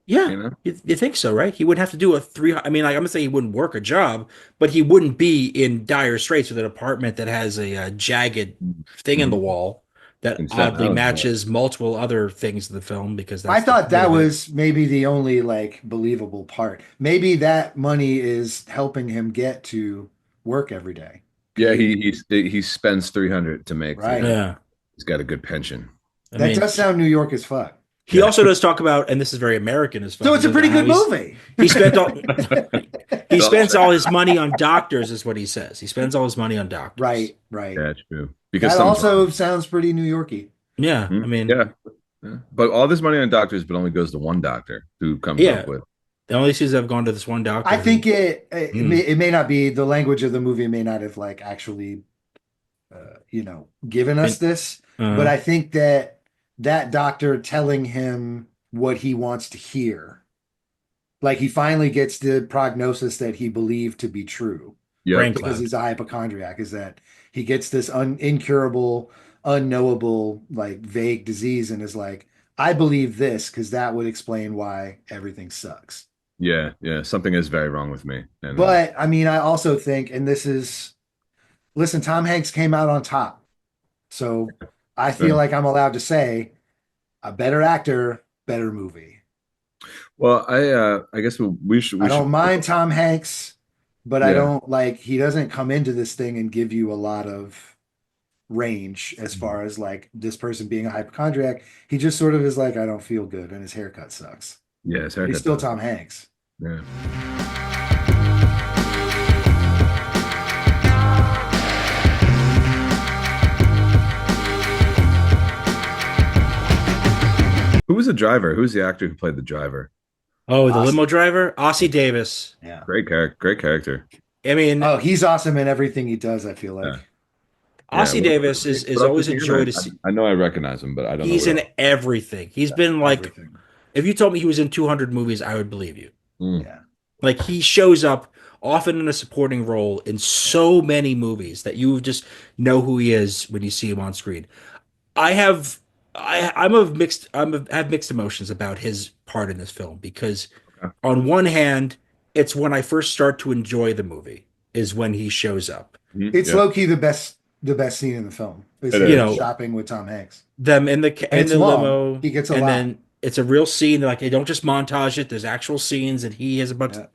[SPEAKER 3] Yeah,
[SPEAKER 1] you know?
[SPEAKER 3] you think so, right? He wouldn't have to do I mean, like, I'm gonna say he wouldn't work a job, but he wouldn't be in dire straits with an apartment that has a jagged thing in the wall that
[SPEAKER 1] In Staten
[SPEAKER 3] oddly
[SPEAKER 1] Island,
[SPEAKER 3] matches multiple other things in the film because
[SPEAKER 2] I
[SPEAKER 3] that's
[SPEAKER 2] thought that
[SPEAKER 3] the-
[SPEAKER 2] was maybe the only like believable part. Maybe that money is helping him get to work every day.
[SPEAKER 1] Yeah, he spends 300 to make
[SPEAKER 2] Right.
[SPEAKER 3] yeah.
[SPEAKER 1] He's got a good pension.
[SPEAKER 3] I
[SPEAKER 2] That
[SPEAKER 3] mean,
[SPEAKER 2] does sound New York as fuck.
[SPEAKER 3] he also does talk about, and this is very American as fuck.
[SPEAKER 2] So it's a pretty good movie.
[SPEAKER 3] He spent all he
[SPEAKER 1] It's all
[SPEAKER 3] spends
[SPEAKER 1] true.
[SPEAKER 3] all his money on doctors, is what he says. He spends all his money on doctors.
[SPEAKER 2] Right, right.
[SPEAKER 1] Yeah, true. Because
[SPEAKER 2] That
[SPEAKER 1] something's
[SPEAKER 2] also
[SPEAKER 1] wrong.
[SPEAKER 2] sounds pretty New Yorky.
[SPEAKER 3] Yeah,
[SPEAKER 1] Hmm?
[SPEAKER 3] I mean,
[SPEAKER 1] Yeah. Yeah. But all this money on doctors, but only goes to one doctor who comes
[SPEAKER 3] yeah.
[SPEAKER 1] up with.
[SPEAKER 3] The only seasons I've gone to this one doctor.
[SPEAKER 2] I think
[SPEAKER 3] Mm.
[SPEAKER 2] it may not be the language of the movie may not have like actually given us this, but I think that that doctor telling him what he wants to hear, like he finally gets the prognosis that he believed to be true
[SPEAKER 1] Yeah.
[SPEAKER 3] brain
[SPEAKER 2] because
[SPEAKER 3] cloud.
[SPEAKER 2] he's a hypochondriac, is that he gets this incurable, unknowable, like vague disease and is like, I believe this because that would explain why everything sucks.
[SPEAKER 1] Yeah. Yeah. Something is very wrong with me. And
[SPEAKER 2] But I mean, I also think, and this is, listen, Tom Hanks came out on top. So I feel like I'm allowed to say a better actor, better movie.
[SPEAKER 1] well, I guess we should
[SPEAKER 2] I
[SPEAKER 1] we should
[SPEAKER 2] don't mind Tom Hanks, but I
[SPEAKER 1] yeah.
[SPEAKER 2] don't like, he doesn't come into this thing and give you a lot of range as far as like this person being a hypochondriac. He just sort of is like, I don't feel good, and his haircut sucks.
[SPEAKER 1] Yeah, his
[SPEAKER 2] But he's
[SPEAKER 1] haircut
[SPEAKER 2] still
[SPEAKER 1] does.
[SPEAKER 2] Tom Hanks.
[SPEAKER 1] Yeah. Who was the driver? Who's the actor who played the driver?
[SPEAKER 3] Oh, the
[SPEAKER 2] Awesome.
[SPEAKER 3] limo driver, Ossie Davis.
[SPEAKER 2] Yeah.
[SPEAKER 1] Great character.
[SPEAKER 3] I mean,
[SPEAKER 2] Oh, he's awesome in everything he does, I feel
[SPEAKER 1] Yeah.
[SPEAKER 2] like.
[SPEAKER 3] Ossie
[SPEAKER 1] What-
[SPEAKER 3] Davis is
[SPEAKER 1] what else
[SPEAKER 3] always
[SPEAKER 1] is
[SPEAKER 3] a
[SPEAKER 1] he in?
[SPEAKER 3] joy to see.
[SPEAKER 1] I know I recognize him, but I don't
[SPEAKER 3] He's
[SPEAKER 1] know
[SPEAKER 3] in
[SPEAKER 1] what
[SPEAKER 3] everything. He's been like,
[SPEAKER 2] Everything.
[SPEAKER 3] if you told me he was in 200 movies, I would believe you.
[SPEAKER 1] else.
[SPEAKER 2] Yeah.
[SPEAKER 3] Like he shows up often in a supporting role in so many movies that you just know who he is when you see him on screen. I have I have mixed emotions about his part in this film because
[SPEAKER 1] Okay.
[SPEAKER 3] on one hand, it's when I first start to enjoy the movie is when he shows up.
[SPEAKER 2] It's
[SPEAKER 1] Yeah.
[SPEAKER 2] low key the best scene in the film. Is
[SPEAKER 1] It
[SPEAKER 2] him
[SPEAKER 3] is. You know,
[SPEAKER 2] shopping with Tom Hanks.
[SPEAKER 3] Them in
[SPEAKER 2] And it's
[SPEAKER 3] the
[SPEAKER 2] long.
[SPEAKER 3] limo,
[SPEAKER 2] He gets a
[SPEAKER 3] and
[SPEAKER 2] lot.
[SPEAKER 3] then it's a real scene. Like they don't just montage it. There's actual scenes, and he has a
[SPEAKER 2] Yeah.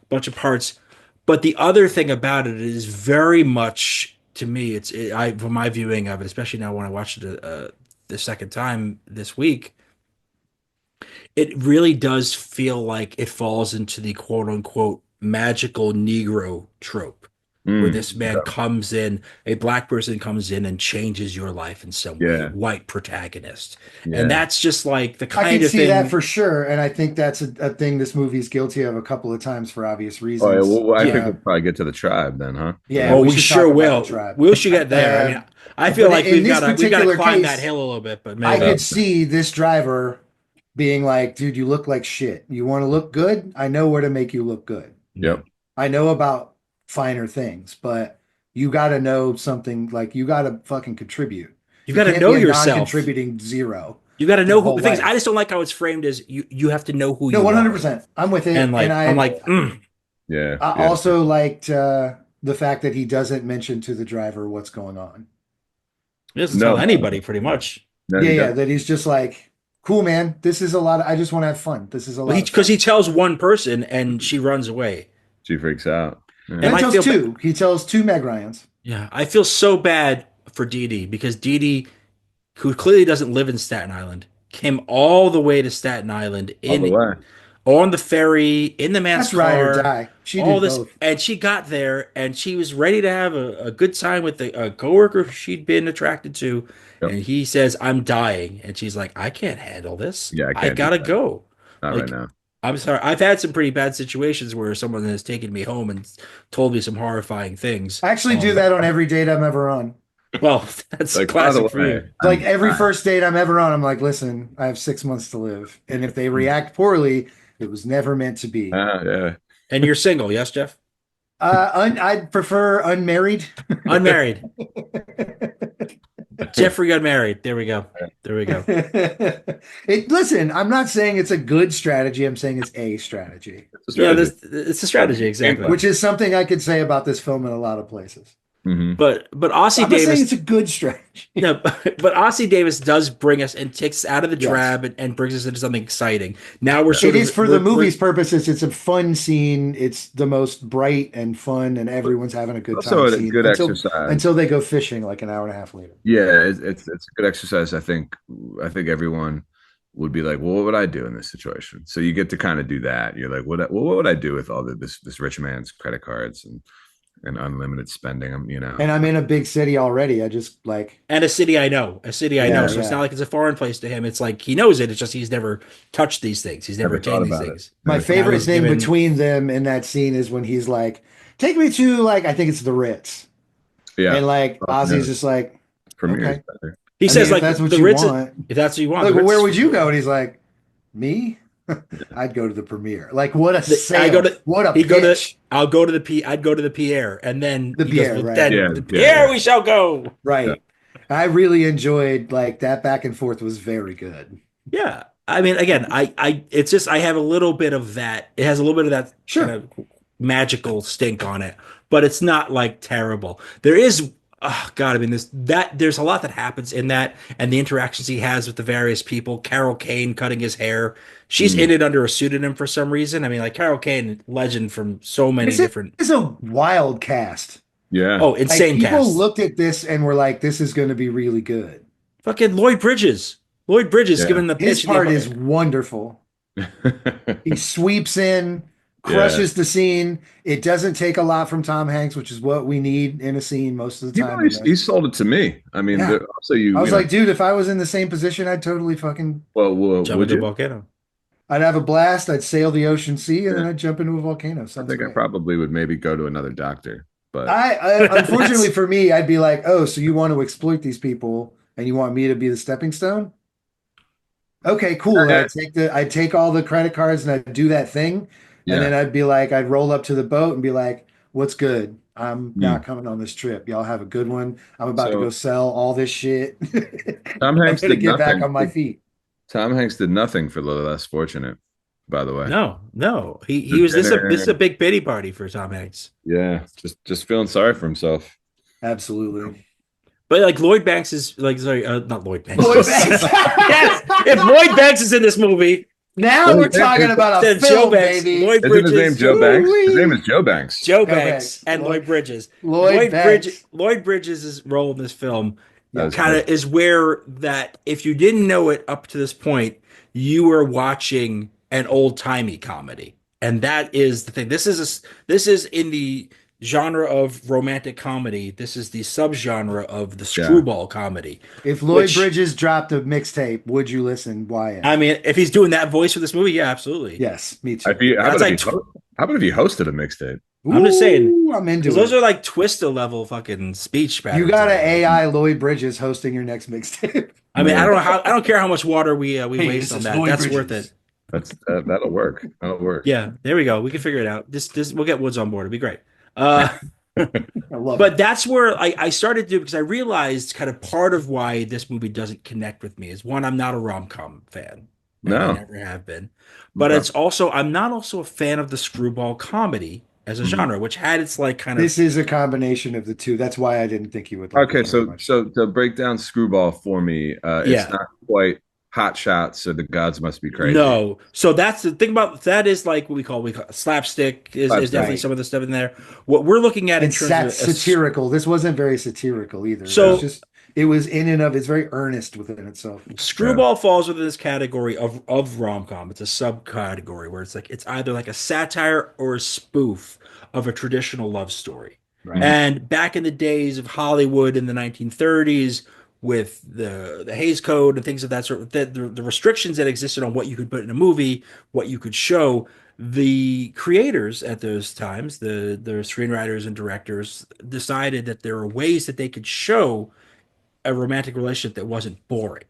[SPEAKER 3] bunch of parts. But the other thing about it is very much to me. From my viewing of it, especially now when I watched it the second time this week, it really does feel like it falls into the quote unquote magical Negro trope. Where this man comes in, a black person comes in and changes your life in some way,
[SPEAKER 1] Yeah.
[SPEAKER 3] white protagonist.
[SPEAKER 1] Yeah.
[SPEAKER 3] And that's just like the
[SPEAKER 2] I
[SPEAKER 3] kind
[SPEAKER 2] can
[SPEAKER 3] of
[SPEAKER 2] see
[SPEAKER 3] thing.
[SPEAKER 2] that for sure. And I think that's a thing this movie is guilty of a couple of times for obvious reasons.
[SPEAKER 1] Oh, yeah, well, I think
[SPEAKER 3] Yeah.
[SPEAKER 1] we'll probably get to the tribe then, huh?
[SPEAKER 2] Yeah,
[SPEAKER 3] Oh, we
[SPEAKER 2] should
[SPEAKER 3] sure
[SPEAKER 2] talk about
[SPEAKER 3] will.
[SPEAKER 2] the tribe.
[SPEAKER 3] We should get there. I mean, I feel
[SPEAKER 2] but
[SPEAKER 3] like
[SPEAKER 2] in
[SPEAKER 3] we've
[SPEAKER 2] this
[SPEAKER 3] got to
[SPEAKER 2] particular
[SPEAKER 3] climb
[SPEAKER 2] case,
[SPEAKER 3] that hill a little bit, but
[SPEAKER 2] I
[SPEAKER 3] maybe
[SPEAKER 2] could see this driver being like, dude, you look like shit. You want to look good? I know where to make you look good.
[SPEAKER 1] Yep.
[SPEAKER 2] I know about finer things, but you got to know something, like you got to fucking contribute.
[SPEAKER 3] you got to
[SPEAKER 2] can't
[SPEAKER 3] know
[SPEAKER 2] be a
[SPEAKER 3] yourself.
[SPEAKER 2] non-contributing zero.
[SPEAKER 3] You got to know
[SPEAKER 2] your
[SPEAKER 3] who
[SPEAKER 2] whole
[SPEAKER 3] the things.
[SPEAKER 2] life.
[SPEAKER 3] I just don't like how it's framed as you have to know who
[SPEAKER 2] No,
[SPEAKER 3] you
[SPEAKER 2] 100%. I'm with it.
[SPEAKER 3] are. And like
[SPEAKER 2] and
[SPEAKER 3] I'm like,
[SPEAKER 1] Yeah.
[SPEAKER 2] I
[SPEAKER 1] yeah.
[SPEAKER 2] also liked the fact that he doesn't mention to the driver what's going on.
[SPEAKER 3] he doesn't
[SPEAKER 1] No.
[SPEAKER 3] tell anybody pretty much.
[SPEAKER 1] No,
[SPEAKER 2] Yeah,
[SPEAKER 1] he
[SPEAKER 2] yeah,
[SPEAKER 1] doesn't.
[SPEAKER 2] that he's just like, cool, man. This is a lot. I just want to have fun. This is a lot.
[SPEAKER 3] Because he tells one person and she runs away.
[SPEAKER 1] She freaks out. Yeah.
[SPEAKER 2] And
[SPEAKER 3] And I
[SPEAKER 2] tells
[SPEAKER 3] feel
[SPEAKER 2] two. He tells two Meg Ryans.
[SPEAKER 3] Yeah, I feel so bad for Dee Dee because Dee Dee, who clearly doesn't live in Staten Island, came all the way to Staten Island
[SPEAKER 1] All the way.
[SPEAKER 3] on the ferry in the man's
[SPEAKER 2] That's ride or
[SPEAKER 3] car.
[SPEAKER 2] die. She
[SPEAKER 3] all
[SPEAKER 2] did
[SPEAKER 3] this,
[SPEAKER 2] both.
[SPEAKER 3] and she got there and she was ready to have a good time with a coworker she'd been attracted to.
[SPEAKER 1] Yep.
[SPEAKER 3] And he says, "I'm dying," and she's like, "I can't handle this.
[SPEAKER 1] Yeah, I
[SPEAKER 3] I
[SPEAKER 1] can't do
[SPEAKER 3] gotta
[SPEAKER 1] that.
[SPEAKER 3] go."
[SPEAKER 1] Not
[SPEAKER 3] Like,
[SPEAKER 1] right now.
[SPEAKER 3] I'm sorry. I've had some pretty bad situations where someone has taken me home and told me some horrifying things.
[SPEAKER 2] I actually do that on every date I'm ever on.
[SPEAKER 3] Well, that's
[SPEAKER 1] Like, by the
[SPEAKER 3] classic for
[SPEAKER 1] way,
[SPEAKER 3] you.
[SPEAKER 2] Like
[SPEAKER 1] I'm
[SPEAKER 2] every
[SPEAKER 1] fine.
[SPEAKER 2] first date I'm ever on, I'm like, listen, I have 6 months to live. And if they react poorly, it was never meant to be.
[SPEAKER 1] Yeah.
[SPEAKER 3] And you're single, yes, Jeff?
[SPEAKER 2] I'd prefer unmarried.
[SPEAKER 3] Unmarried. Jeffrey got married. There we go. There we go.
[SPEAKER 2] Listen, I'm not saying it's a good strategy. I'm saying it's a strategy,
[SPEAKER 1] It's a
[SPEAKER 3] Yeah,
[SPEAKER 1] strategy.
[SPEAKER 3] it's a strategy, exactly.
[SPEAKER 2] which is something I could say about this film in a lot of places.
[SPEAKER 1] Hmm.
[SPEAKER 3] But Ossie
[SPEAKER 2] I'm not saying
[SPEAKER 3] Davis,
[SPEAKER 2] it's a good strategy.
[SPEAKER 3] no, but Ossie Davis does bring us and takes us out of the
[SPEAKER 2] Yes.
[SPEAKER 3] drab and brings us into something exciting. Now we're
[SPEAKER 1] Yeah.
[SPEAKER 3] sort
[SPEAKER 2] It is
[SPEAKER 3] of
[SPEAKER 2] for the movie's purposes. It's a fun scene. It's the most bright and fun, and everyone's having a good
[SPEAKER 1] Also
[SPEAKER 2] time
[SPEAKER 1] a
[SPEAKER 2] scene
[SPEAKER 1] good
[SPEAKER 2] until
[SPEAKER 1] exercise.
[SPEAKER 2] they go fishing like an hour and a half later.
[SPEAKER 1] Yeah, it's a good exercise. I think everyone would be like, well, what would I do in this situation? So you get to kind of do that. You're like, what would I do with all this rich man's credit cards and unlimited spending?
[SPEAKER 2] And I'm in a big city already. I just like,
[SPEAKER 3] and a city I know.
[SPEAKER 2] yeah,
[SPEAKER 3] So it's not
[SPEAKER 2] yeah.
[SPEAKER 3] like it's a foreign place to him. It's like he knows it. It's just he's never touched these things. He's never
[SPEAKER 1] Never thought
[SPEAKER 3] attained these
[SPEAKER 1] about it.
[SPEAKER 3] things.
[SPEAKER 2] My
[SPEAKER 1] Never thought
[SPEAKER 3] And I
[SPEAKER 2] favorite
[SPEAKER 3] was
[SPEAKER 1] about
[SPEAKER 2] thing
[SPEAKER 3] given,
[SPEAKER 2] between them in that scene is when he's like, "Take me to like I think it's the Ritz,"
[SPEAKER 1] it. Yeah.
[SPEAKER 2] and like
[SPEAKER 1] Oh, yeah.
[SPEAKER 2] Ozzy's just like,
[SPEAKER 1] Premiere is
[SPEAKER 2] "Okay."
[SPEAKER 1] better.
[SPEAKER 3] he
[SPEAKER 2] I mean,
[SPEAKER 3] says
[SPEAKER 2] if
[SPEAKER 3] like
[SPEAKER 2] that's what
[SPEAKER 3] the
[SPEAKER 2] you
[SPEAKER 3] Ritz,
[SPEAKER 2] want,
[SPEAKER 3] if that's what you want,
[SPEAKER 2] like,
[SPEAKER 3] the
[SPEAKER 2] well,
[SPEAKER 3] Ritz
[SPEAKER 2] where
[SPEAKER 3] is
[SPEAKER 2] would
[SPEAKER 3] for
[SPEAKER 2] you go?
[SPEAKER 3] you.
[SPEAKER 2] And he's like, "Me? I'd go to the premiere." Like, what a
[SPEAKER 3] I go
[SPEAKER 2] sale!
[SPEAKER 3] to
[SPEAKER 2] What a
[SPEAKER 3] he go to
[SPEAKER 2] pitch!
[SPEAKER 3] I'll go to the P I'd go to the Pierre, and then
[SPEAKER 2] The
[SPEAKER 3] he goes,
[SPEAKER 2] Pierre,
[SPEAKER 3] well,
[SPEAKER 2] right?
[SPEAKER 3] then
[SPEAKER 1] Yeah,
[SPEAKER 3] the
[SPEAKER 1] yeah,
[SPEAKER 3] Pierre
[SPEAKER 1] yeah.
[SPEAKER 3] we shall go.
[SPEAKER 1] Yeah.
[SPEAKER 2] Right. I really enjoyed like that back and forth was very good.
[SPEAKER 3] Yeah. I mean, again, it's just I have a little bit of that. It has a little bit of that kind
[SPEAKER 2] Sure.
[SPEAKER 3] of magical stink on it, but it's not like terrible. There is, oh God, I mean, there's a lot that happens in that, and the interactions he has with the various people. Carol Kane cutting his hair. She's
[SPEAKER 1] Mm.
[SPEAKER 3] in it under a pseudonym for some reason. I mean, like Carol Kane, legend from so many
[SPEAKER 2] This
[SPEAKER 3] different.
[SPEAKER 2] is a wild cast.
[SPEAKER 1] Yeah.
[SPEAKER 3] Oh,
[SPEAKER 2] Like
[SPEAKER 3] insane
[SPEAKER 2] people
[SPEAKER 3] cast.
[SPEAKER 2] looked at this and were like, this is going to be really good.
[SPEAKER 3] Fucking Lloyd Bridges. Lloyd Bridges
[SPEAKER 1] Yeah.
[SPEAKER 3] giving the
[SPEAKER 2] His
[SPEAKER 3] pitch.
[SPEAKER 2] part is wonderful. He sweeps in,
[SPEAKER 1] Yeah.
[SPEAKER 2] crushes the scene. It doesn't take a lot from Tom Hanks, which is what we need in a scene most of the
[SPEAKER 1] He
[SPEAKER 2] time
[SPEAKER 1] really
[SPEAKER 2] in
[SPEAKER 1] he
[SPEAKER 2] this.
[SPEAKER 1] sold it to me. I mean,
[SPEAKER 2] Yeah.
[SPEAKER 1] also
[SPEAKER 2] I
[SPEAKER 1] you
[SPEAKER 2] was
[SPEAKER 1] know,
[SPEAKER 2] like, dude, if I was in the same position, I'd totally fucking,
[SPEAKER 3] Jump
[SPEAKER 1] would
[SPEAKER 3] into a
[SPEAKER 1] you?
[SPEAKER 3] volcano.
[SPEAKER 2] I'd have a blast. I'd sail the ocean sea and then
[SPEAKER 1] Yeah.
[SPEAKER 2] I'd jump into a volcano.
[SPEAKER 1] I
[SPEAKER 2] Sounds
[SPEAKER 1] think I
[SPEAKER 2] great.
[SPEAKER 1] probably would maybe go to another doctor, but
[SPEAKER 2] Unfortunately
[SPEAKER 3] That's
[SPEAKER 2] for me, I'd be like, oh, so you want to exploit these people and you want me to be the stepping stone? Okay, cool. And
[SPEAKER 1] yeah,
[SPEAKER 2] I'd take all the credit cards and I'd do that thing. And
[SPEAKER 1] yeah.
[SPEAKER 2] then I'd be like, I'd roll up to the boat and be like, what's good? I'm not
[SPEAKER 1] Mm.
[SPEAKER 2] coming on this trip. Y'all have a good one. I'm about to go
[SPEAKER 1] So
[SPEAKER 2] sell all this shit.
[SPEAKER 1] Tom
[SPEAKER 2] I'm
[SPEAKER 1] Hanks
[SPEAKER 2] gonna
[SPEAKER 1] did
[SPEAKER 2] get back
[SPEAKER 1] nothing.
[SPEAKER 2] on my feet.
[SPEAKER 1] Tom Hanks did nothing for the less fortunate, by the way.
[SPEAKER 3] no, no. He
[SPEAKER 1] The
[SPEAKER 3] was this is a
[SPEAKER 1] dinner,
[SPEAKER 3] big pity party for Tom Hanks.
[SPEAKER 1] yeah, just feeling sorry for himself.
[SPEAKER 2] Absolutely.
[SPEAKER 3] But like Lloyd Banks is like sorry, not Lloyd Banks.
[SPEAKER 2] Lloyd Banks.
[SPEAKER 3] Yes, if Lloyd Banks is in this movie,
[SPEAKER 2] Now
[SPEAKER 1] Well,
[SPEAKER 2] we're talking about a
[SPEAKER 3] then Joe
[SPEAKER 2] film,
[SPEAKER 3] Banks,
[SPEAKER 2] baby.
[SPEAKER 3] Lloyd
[SPEAKER 1] Isn't his name
[SPEAKER 3] Bridges,
[SPEAKER 1] Joe Banks? His name
[SPEAKER 2] Ooh-wee.
[SPEAKER 1] is Joe Banks.
[SPEAKER 3] Joe
[SPEAKER 2] Joe
[SPEAKER 3] Banks,
[SPEAKER 2] Banks.
[SPEAKER 3] and Lloyd Bridges.
[SPEAKER 2] Lloyd Banks.
[SPEAKER 3] Lloyd Bridges' role in this film
[SPEAKER 1] That was
[SPEAKER 2] Yes.
[SPEAKER 3] kind of
[SPEAKER 1] great.
[SPEAKER 3] is where that if you didn't know it up to this point, you were watching an old timey comedy, and that is the thing. This is in the genre of romantic comedy. This is the subgenre of the
[SPEAKER 1] Yeah.
[SPEAKER 3] screwball comedy.
[SPEAKER 2] If Lloyd
[SPEAKER 3] Which
[SPEAKER 2] Bridges dropped a mixtape, would you listen? Why?
[SPEAKER 3] I mean, if he's doing that voice for this movie, yeah, absolutely.
[SPEAKER 2] Yes, me
[SPEAKER 1] If
[SPEAKER 2] too.
[SPEAKER 1] you, how
[SPEAKER 3] That's
[SPEAKER 1] about
[SPEAKER 3] like
[SPEAKER 1] if you how about if you hosted a mixtape?
[SPEAKER 3] I'm just saying,
[SPEAKER 2] Ooh, I'm into
[SPEAKER 3] because those
[SPEAKER 2] it.
[SPEAKER 3] are like Twista level fucking speech patterns.
[SPEAKER 2] You got
[SPEAKER 3] and
[SPEAKER 2] an
[SPEAKER 3] everything.
[SPEAKER 2] AI Lloyd Bridges hosting your next mixtape.
[SPEAKER 3] I mean,
[SPEAKER 1] Man,
[SPEAKER 3] I don't care how much water we
[SPEAKER 2] Hey,
[SPEAKER 3] waste
[SPEAKER 2] this
[SPEAKER 3] on
[SPEAKER 2] is
[SPEAKER 3] that.
[SPEAKER 2] Lloyd
[SPEAKER 3] That's worth
[SPEAKER 2] Bridges.
[SPEAKER 3] it.
[SPEAKER 1] that'll work. That'll work.
[SPEAKER 3] Yeah, there we go. We can figure it out. This we'll get Woods on board. It'd be great.
[SPEAKER 2] I love
[SPEAKER 3] But
[SPEAKER 2] it.
[SPEAKER 3] that's where I started to do because I realized kind of part of why this movie doesn't connect with me is one, I'm not a rom-com fan. And I
[SPEAKER 1] No.
[SPEAKER 3] never have been. But
[SPEAKER 1] Okay.
[SPEAKER 3] it's also I'm not also a fan of the screwball comedy as a
[SPEAKER 1] Mhm.
[SPEAKER 3] genre, which had its like kind of
[SPEAKER 2] This is a combination of the two. That's why I didn't think you would like
[SPEAKER 1] Okay,
[SPEAKER 2] it very
[SPEAKER 1] so
[SPEAKER 2] much.
[SPEAKER 1] so to break down Screwball for me, it's
[SPEAKER 3] yeah.
[SPEAKER 1] not quite Hot Shots, so the gods must be crazy.
[SPEAKER 3] No. So that's the thing about that is like what we call slapstick is definitely
[SPEAKER 2] Right.
[SPEAKER 3] some of the stuff in there. What we're looking at in
[SPEAKER 2] And
[SPEAKER 3] terms of
[SPEAKER 2] satirical. This wasn't very satirical either.
[SPEAKER 3] So
[SPEAKER 2] it was in and of it's very earnest within itself.
[SPEAKER 3] Screwball falls within this category of rom-com. It's a subcategory where it's like it's either like a satire or a spoof of a traditional love story.
[SPEAKER 2] Right.
[SPEAKER 3] And back in the days of Hollywood in the 1930s with the Hays Code and things of that sort, the restrictions that existed on what you could put in a movie, what you could show, the creators at those times, the screenwriters and directors decided that there are ways that they could show a romantic relationship that wasn't boring,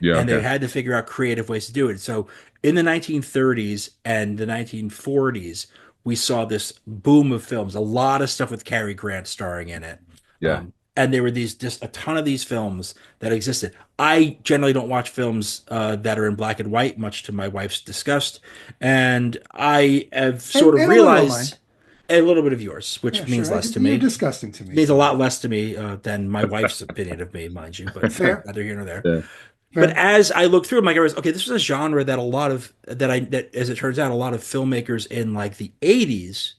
[SPEAKER 1] Yeah,
[SPEAKER 3] and they
[SPEAKER 1] okay.
[SPEAKER 3] had to figure out creative ways to do it. So in the 1930s and the 1940s, we saw this boom of films, a lot of stuff with Cary Grant starring in it.
[SPEAKER 1] Yeah.
[SPEAKER 3] And there were just a ton of these films that existed. I generally don't watch films that are in black and white, much to my wife's disgust. And I have sort of
[SPEAKER 2] And a little of
[SPEAKER 3] realized, a little bit of yours,
[SPEAKER 2] Yeah,
[SPEAKER 3] which means
[SPEAKER 2] sure.
[SPEAKER 3] less to
[SPEAKER 2] You're
[SPEAKER 3] me.
[SPEAKER 2] disgusting to me,
[SPEAKER 3] Means a
[SPEAKER 2] so
[SPEAKER 3] lot less to me than my wife's opinion of me, mind you, but
[SPEAKER 2] fair,
[SPEAKER 3] neither here nor there.
[SPEAKER 1] Yeah.
[SPEAKER 3] But
[SPEAKER 2] fair.
[SPEAKER 3] as I look through them, like I was, okay, this was a genre that a lot of that as it turns out, a lot of filmmakers in like the 80s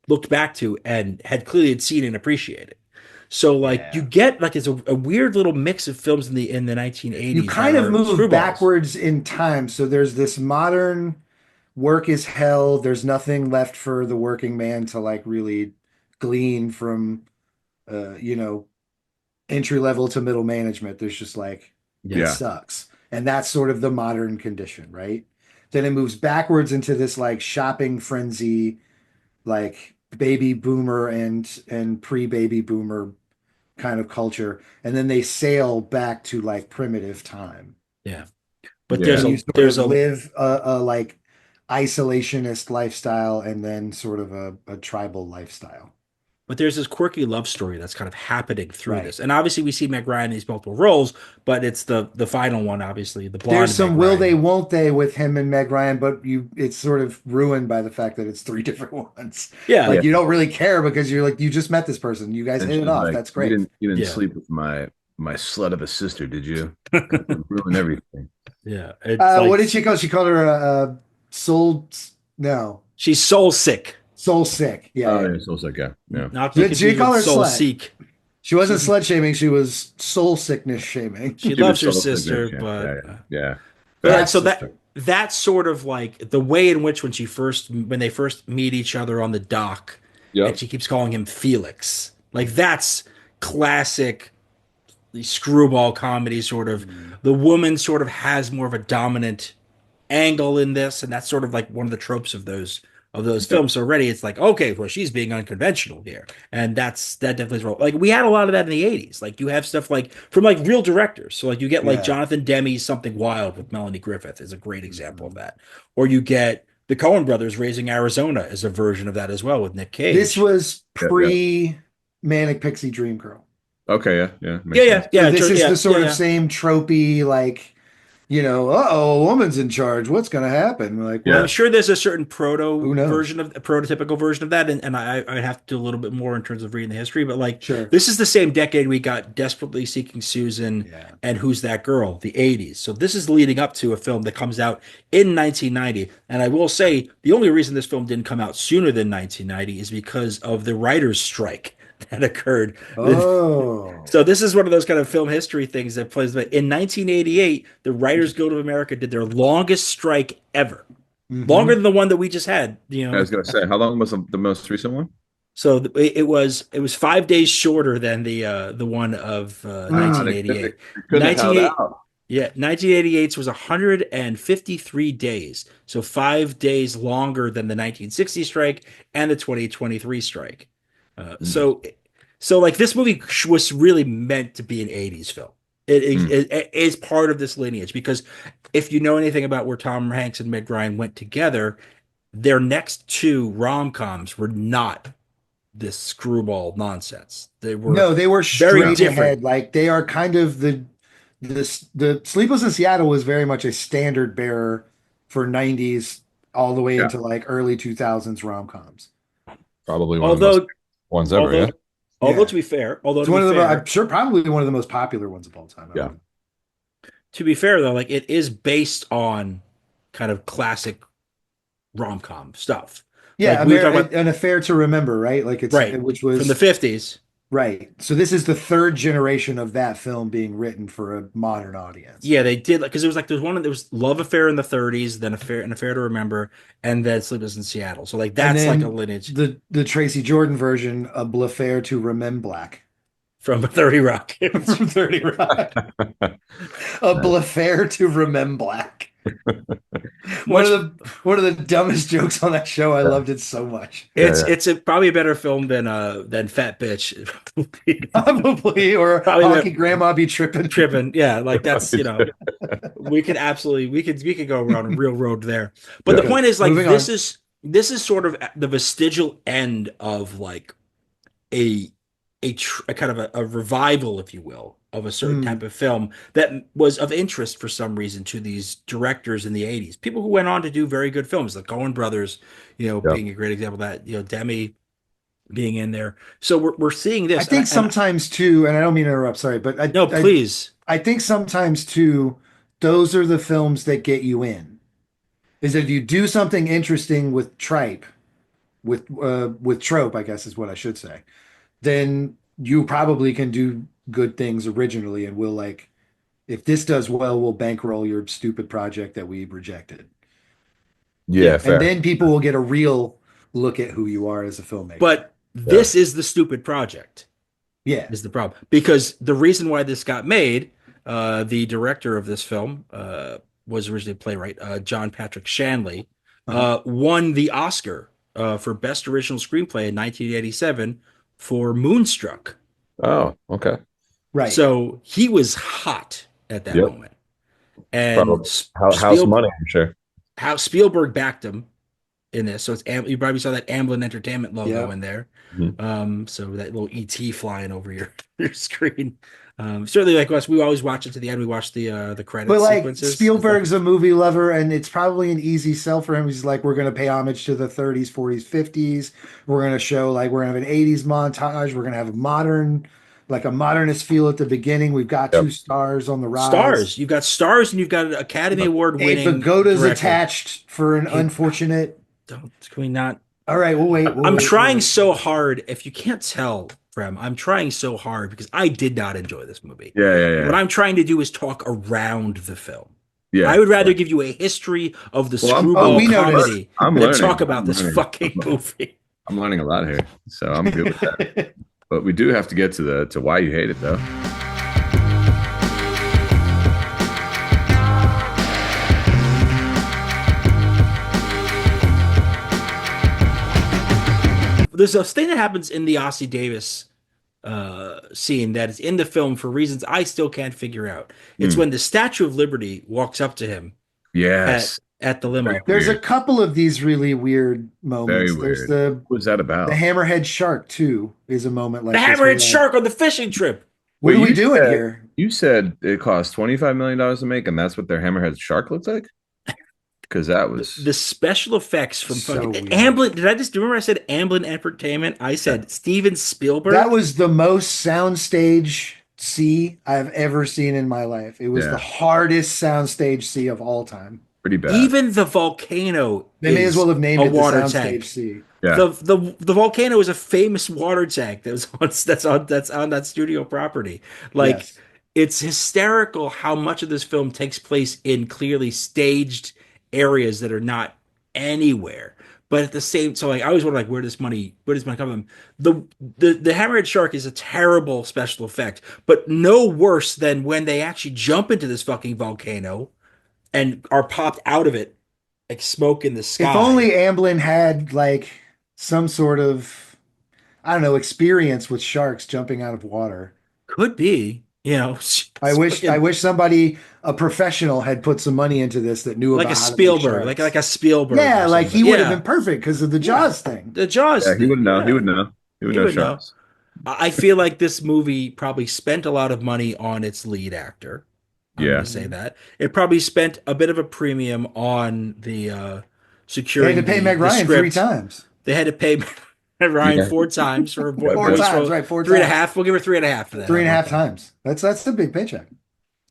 [SPEAKER 3] looked back to and had clearly had seen and appreciated. So like you
[SPEAKER 2] Yeah.
[SPEAKER 3] get like it's a weird little mix of films in the
[SPEAKER 2] You
[SPEAKER 3] 1980s that
[SPEAKER 2] kind of
[SPEAKER 3] are
[SPEAKER 2] move
[SPEAKER 3] screwballs.
[SPEAKER 2] backwards in time. So there's this modern work is hell. There's nothing left for the working man to like really glean from, you know, entry level to middle management. There's just like, it
[SPEAKER 3] Yeah.
[SPEAKER 1] Yeah.
[SPEAKER 2] sucks. And that's sort of the modern condition, right? Then it moves backwards into this like shopping frenzy, like baby boomer and pre-baby boomer kind of culture. And then they sail back to like primitive time.
[SPEAKER 3] Yeah. But
[SPEAKER 1] Yeah.
[SPEAKER 2] And you sort
[SPEAKER 3] there's
[SPEAKER 2] of
[SPEAKER 3] a
[SPEAKER 2] live a like isolationist lifestyle and then sort of a tribal lifestyle.
[SPEAKER 3] But there's this quirky love story that's kind of happening through
[SPEAKER 2] Right.
[SPEAKER 3] this. And obviously we see Meg Ryan in these multiple roles, but it's the final one, obviously, the
[SPEAKER 2] There's
[SPEAKER 3] blonde
[SPEAKER 2] some
[SPEAKER 3] Meg
[SPEAKER 2] will they,
[SPEAKER 3] Ryan.
[SPEAKER 2] won't they with him and Meg Ryan, but it's sort of ruined by the fact that it's three different ones.
[SPEAKER 3] Yeah.
[SPEAKER 2] Like
[SPEAKER 1] Yeah.
[SPEAKER 2] you don't really care because you're like, you just met this person. You guys
[SPEAKER 1] And
[SPEAKER 2] hit it
[SPEAKER 1] she's
[SPEAKER 2] off.
[SPEAKER 1] like,
[SPEAKER 2] That's great.
[SPEAKER 1] you didn't
[SPEAKER 3] Yeah.
[SPEAKER 1] sleep with my slut of a sister, did you? That would ruin everything.
[SPEAKER 3] Yeah. It's
[SPEAKER 2] What
[SPEAKER 3] like
[SPEAKER 2] did she call? She called her soul, no,
[SPEAKER 3] she's soul sick.
[SPEAKER 2] soul sick. Yeah,
[SPEAKER 1] Oh,
[SPEAKER 2] yeah.
[SPEAKER 1] yeah, so it's like, yeah, yeah.
[SPEAKER 3] Not to be
[SPEAKER 2] Did she
[SPEAKER 3] confused
[SPEAKER 2] call
[SPEAKER 3] with
[SPEAKER 2] her
[SPEAKER 3] soul
[SPEAKER 2] slut?
[SPEAKER 3] seek.
[SPEAKER 2] She wasn't slut shaming. She was soul sickness shaming.
[SPEAKER 3] She
[SPEAKER 1] She was
[SPEAKER 3] loves her
[SPEAKER 1] so
[SPEAKER 3] sister,
[SPEAKER 1] sick,
[SPEAKER 3] but
[SPEAKER 1] yeah, yeah,
[SPEAKER 3] but
[SPEAKER 1] yeah.
[SPEAKER 3] like, so
[SPEAKER 2] Sister.
[SPEAKER 3] that's sort of like the way in which when they first meet each other on the dock, and
[SPEAKER 1] Yep.
[SPEAKER 3] she keeps calling him Felix. Like that's classic the screwball comedy sort of.
[SPEAKER 2] Mm.
[SPEAKER 3] The woman sort of has more of a dominant angle in this, and that's sort of like one of the tropes of those
[SPEAKER 1] Yep.
[SPEAKER 3] films. So already it's like, okay, well, she's being unconventional here. And that definitely is wrong. Like we had a lot of that in the 80s. Like you have stuff like from like real directors. So like you get like
[SPEAKER 2] Yeah.
[SPEAKER 3] Jonathan Demme's Something Wild with Melanie Griffith is a great example of
[SPEAKER 2] Mhm.
[SPEAKER 3] that. Or you get the Coen brothers Raising Arizona is a version of that as well with Nick
[SPEAKER 2] This
[SPEAKER 3] Cage.
[SPEAKER 2] was
[SPEAKER 1] Yep, yep.
[SPEAKER 2] pre Manic Pixie Dream Girl.
[SPEAKER 1] Okay, yeah, yeah,
[SPEAKER 3] Yeah,
[SPEAKER 1] makes
[SPEAKER 3] yeah,
[SPEAKER 1] sense.
[SPEAKER 2] So
[SPEAKER 3] yeah,
[SPEAKER 2] this is
[SPEAKER 3] yeah,
[SPEAKER 2] the
[SPEAKER 3] yeah,
[SPEAKER 2] sort of
[SPEAKER 3] yeah.
[SPEAKER 2] same tropey, like, uh-oh, a woman's in charge. What's going to happen? We're like,
[SPEAKER 3] Well, I'm
[SPEAKER 1] Yeah,
[SPEAKER 2] well,
[SPEAKER 3] sure there's a certain
[SPEAKER 2] who knows?
[SPEAKER 3] prototypical version of that, and I'd have to do a little bit more in terms of reading the history, but like
[SPEAKER 2] Sure.
[SPEAKER 3] this is the same decade we got Desperately Seeking Susan
[SPEAKER 2] Yeah.
[SPEAKER 3] and Who's That Girl, the 80s. So this is leading up to a film that comes out in 1990, and I will say the only reason this film didn't come out sooner than 1990 is because of the writers' strike that occurred.
[SPEAKER 2] Oh.
[SPEAKER 3] So this is one of those kind of film history things that plays. But in 1988, the Writers Guild of America did their longest strike ever, longer
[SPEAKER 2] Hmm.
[SPEAKER 3] than the one that we just had. You
[SPEAKER 1] I
[SPEAKER 3] know,
[SPEAKER 1] was gonna say, how long was the most recent one?
[SPEAKER 3] so it was 5 days shorter than the one of
[SPEAKER 1] Ah, they
[SPEAKER 3] 1988.
[SPEAKER 1] couldn't have held
[SPEAKER 3] 1988
[SPEAKER 1] out.
[SPEAKER 3] yeah, 1988 was 153 days, so 5 days longer than the 1960 strike and the 2023 strike. Uh,
[SPEAKER 1] Interesting.
[SPEAKER 3] so so like this movie was really meant to be an 80s film.
[SPEAKER 1] Hmm.
[SPEAKER 3] It is part of this lineage because if you know anything about where Tom Hanks and Meg Ryan went together, their next two rom-coms were not this screwball nonsense. They were
[SPEAKER 2] No, they were
[SPEAKER 3] very
[SPEAKER 2] straight
[SPEAKER 3] different.
[SPEAKER 2] ahead. Like they are kind of the Sleepless in Seattle was very much a standard bearer for 90s all the way
[SPEAKER 1] Yeah,
[SPEAKER 2] into like early 2000s rom-coms.
[SPEAKER 1] probably one of the most
[SPEAKER 3] Although
[SPEAKER 1] ones ever.
[SPEAKER 3] although
[SPEAKER 1] Yeah,
[SPEAKER 3] although
[SPEAKER 2] Yeah.
[SPEAKER 3] to be fair, although
[SPEAKER 2] It's
[SPEAKER 3] to be
[SPEAKER 2] one of the, I'm
[SPEAKER 3] fair,
[SPEAKER 2] sure probably one of the most popular ones of all time. I
[SPEAKER 1] yeah,
[SPEAKER 2] would.
[SPEAKER 3] to be fair though, like it is based on kind of classic rom-com stuff. Like
[SPEAKER 2] Yeah,
[SPEAKER 3] we were talking about
[SPEAKER 2] an affair to remember, right? Like
[SPEAKER 3] right
[SPEAKER 2] which
[SPEAKER 3] from the
[SPEAKER 2] was
[SPEAKER 3] 50s.
[SPEAKER 2] right. So this is the third generation of that film being written for a modern audience.
[SPEAKER 3] Yeah, they did like because there was Love Affair in the 30s, then an Affair to Remember, and then Sleepless in Seattle. So like
[SPEAKER 2] And
[SPEAKER 3] that's like a
[SPEAKER 2] then
[SPEAKER 3] lineage
[SPEAKER 2] the Tracy Jordan version, a Blaffair to Remember Black
[SPEAKER 3] from 30 Rock.
[SPEAKER 2] from 30 Rock. A
[SPEAKER 1] nice.
[SPEAKER 2] Blaffair to Remember Black.
[SPEAKER 3] Much
[SPEAKER 2] One of the dumbest jokes on that show. I
[SPEAKER 1] Yeah,
[SPEAKER 2] loved it so much.
[SPEAKER 1] yeah, yeah.
[SPEAKER 3] probably a better film than Fat Bitch.
[SPEAKER 2] Probably, or
[SPEAKER 3] Probably
[SPEAKER 2] Hockey
[SPEAKER 3] that
[SPEAKER 2] Grandma Be Tripping.
[SPEAKER 3] tripping. Yeah, like that's we could go around a real road there. But
[SPEAKER 1] Yeah.
[SPEAKER 3] the
[SPEAKER 2] Good.
[SPEAKER 3] point is like
[SPEAKER 2] Moving on.
[SPEAKER 3] this is sort of the vestigial end of like a a kind of a revival, if you will, of a certain
[SPEAKER 2] Mm,
[SPEAKER 3] type of film that was of interest for some reason to these directors in the 80s. People who went on to do very good films, the Coen brothers,
[SPEAKER 1] Yeah.
[SPEAKER 3] being a great example of that, Demi. being in there. So we're seeing
[SPEAKER 2] I
[SPEAKER 3] this,
[SPEAKER 2] think sometimes too, and I don't mean to interrupt, sorry, but
[SPEAKER 3] no, please.
[SPEAKER 2] I think sometimes too, those are the films that get you in. Is if you do something interesting with tripe, with trope, I guess is what I should say, then you probably can do good things originally, and we'll like if this does well, we'll bankroll your stupid project that we rejected.
[SPEAKER 1] Yeah,
[SPEAKER 3] Yeah,
[SPEAKER 2] And
[SPEAKER 1] fair.
[SPEAKER 2] then people will get a real look at who you are as a filmmaker.
[SPEAKER 3] but
[SPEAKER 1] Yeah.
[SPEAKER 3] this is the stupid project.
[SPEAKER 2] Yeah.
[SPEAKER 3] Is the problem because the reason why this got made, the director of this film was originally a playwright, John Patrick Shanley,
[SPEAKER 2] Uh-huh.
[SPEAKER 3] won the Oscar for Best Original Screenplay in 1987 for Moonstruck.
[SPEAKER 1] Oh, okay.
[SPEAKER 2] Right.
[SPEAKER 3] So he was hot at that
[SPEAKER 1] Yep.
[SPEAKER 3] moment, and
[SPEAKER 1] Probably house money, I'm sure.
[SPEAKER 3] How Spielberg backed him in this. So it's you probably saw that Amblin Entertainment logo
[SPEAKER 2] Yeah.
[SPEAKER 3] in there.
[SPEAKER 1] Mhm.
[SPEAKER 3] So that little ET flying over your screen. Certainly like us, we always watch it to the end. We watch the credit
[SPEAKER 2] But like
[SPEAKER 3] sequences.
[SPEAKER 2] Spielberg's a movie lover, and it's probably an easy sell for him. He's like, we're going to pay homage to the 30s, 40s, 50s. We're going to show like we're going to have an 80s montage. We're going to have a modern, like a modernist feel at the beginning. We've got
[SPEAKER 1] Yep.
[SPEAKER 2] two stars on the rise.
[SPEAKER 3] Stars. You've got stars and you've got an Academy Award
[SPEAKER 2] A
[SPEAKER 3] winning
[SPEAKER 2] pagoda's
[SPEAKER 3] director.
[SPEAKER 2] attached for an
[SPEAKER 3] Hey,
[SPEAKER 2] unfortunate.
[SPEAKER 3] don't can we not?
[SPEAKER 2] All right, we'll wait.
[SPEAKER 3] I'm trying so hard. If you can't tell, Prem, I'm trying so hard because I did not enjoy this movie.
[SPEAKER 1] Yeah, yeah,
[SPEAKER 3] What
[SPEAKER 1] yeah.
[SPEAKER 3] I'm trying to do is talk around the film. I
[SPEAKER 1] Yeah.
[SPEAKER 3] would rather give you a history of the
[SPEAKER 1] Well,
[SPEAKER 3] screwball
[SPEAKER 2] we noticed.
[SPEAKER 3] comedy
[SPEAKER 1] I'm
[SPEAKER 3] than
[SPEAKER 1] learning.
[SPEAKER 3] talk about
[SPEAKER 1] I'm
[SPEAKER 3] this
[SPEAKER 1] learning.
[SPEAKER 3] fucking movie.
[SPEAKER 1] I'm learning a lot here, so I'm good with that. But we do have to get to the why you hate it, though.
[SPEAKER 3] There's a thing that happens in the Ossie Davis scene that is in the film for reasons I still can't figure out. It's
[SPEAKER 1] Hmm.
[SPEAKER 3] when the Statue of Liberty walks up to him
[SPEAKER 1] Yes.
[SPEAKER 3] at the
[SPEAKER 1] Very
[SPEAKER 3] limo.
[SPEAKER 2] There's a
[SPEAKER 1] weird.
[SPEAKER 2] couple of these really weird
[SPEAKER 1] Very
[SPEAKER 2] moments. There's
[SPEAKER 1] weird. What was that
[SPEAKER 2] the
[SPEAKER 1] about?
[SPEAKER 2] hammerhead shark too is a moment
[SPEAKER 3] The
[SPEAKER 2] like this. Where
[SPEAKER 3] hammerhead
[SPEAKER 2] like,
[SPEAKER 3] shark on the fishing trip.
[SPEAKER 2] what
[SPEAKER 1] Wait,
[SPEAKER 2] are we
[SPEAKER 1] you
[SPEAKER 2] doing
[SPEAKER 1] said
[SPEAKER 2] here?
[SPEAKER 1] you said it cost $25 million to make, and that's what their hammerhead shark looks like? Because that was
[SPEAKER 3] The special effects from
[SPEAKER 2] So
[SPEAKER 3] fucking
[SPEAKER 2] weird.
[SPEAKER 3] Amblin. Did I just remember I said Amblin Entertainment? I said Steven Spielberg.
[SPEAKER 2] That was the most soundstage C I've ever seen in my life. It was the
[SPEAKER 1] Yeah.
[SPEAKER 2] hardest soundstage C of all time.
[SPEAKER 1] pretty bad.
[SPEAKER 3] Even the volcano
[SPEAKER 2] They may
[SPEAKER 3] is
[SPEAKER 2] as well have named
[SPEAKER 3] a
[SPEAKER 2] it the
[SPEAKER 3] water
[SPEAKER 2] soundstage
[SPEAKER 3] tank.
[SPEAKER 2] C.
[SPEAKER 1] Yeah.
[SPEAKER 3] The volcano is a famous water tank that's on that studio property. Like
[SPEAKER 2] Yes.
[SPEAKER 3] it's hysterical how much of this film takes place in clearly staged areas that are not anywhere. But at the same, so like I always wonder like where does money come from? The hammerhead shark is a terrible special effect, but no worse than when they actually jump into this fucking volcano and are popped out of it like smoke in the sky.
[SPEAKER 2] If only Amblin had like some sort of, I don't know, experience with sharks jumping out of water.
[SPEAKER 3] Could be, you know.
[SPEAKER 2] I wish somebody, a professional, had put some money into this that knew
[SPEAKER 3] like
[SPEAKER 2] about
[SPEAKER 3] a
[SPEAKER 2] how to make
[SPEAKER 3] Spielberg,
[SPEAKER 2] sharks.
[SPEAKER 3] like a Spielberg.
[SPEAKER 2] Yeah,
[SPEAKER 3] or
[SPEAKER 2] like he
[SPEAKER 3] something.
[SPEAKER 2] would have
[SPEAKER 3] Yeah.
[SPEAKER 2] been perfect because of the Jaws thing.
[SPEAKER 3] The Jaws.
[SPEAKER 1] Yeah, he would know.
[SPEAKER 3] Yeah.
[SPEAKER 1] He would know. He would
[SPEAKER 3] He
[SPEAKER 1] know
[SPEAKER 3] would know.
[SPEAKER 1] sharks.
[SPEAKER 3] I feel like this movie probably spent a lot of money on its lead actor. I'm
[SPEAKER 1] Yeah.
[SPEAKER 3] going to say that. It probably spent a bit of a premium on the
[SPEAKER 2] They
[SPEAKER 3] securing
[SPEAKER 2] had to pay Meg
[SPEAKER 3] the
[SPEAKER 2] Ryan
[SPEAKER 3] script.
[SPEAKER 2] 3 times.
[SPEAKER 3] They had to pay Meg Ryan
[SPEAKER 1] Yeah.
[SPEAKER 3] 4 times for her
[SPEAKER 1] Four
[SPEAKER 2] Four
[SPEAKER 3] voice
[SPEAKER 2] times,
[SPEAKER 3] role.
[SPEAKER 2] right?
[SPEAKER 3] 3.5. We'll give her 3.5 for that.
[SPEAKER 2] 3.5 times. That's the big paycheck.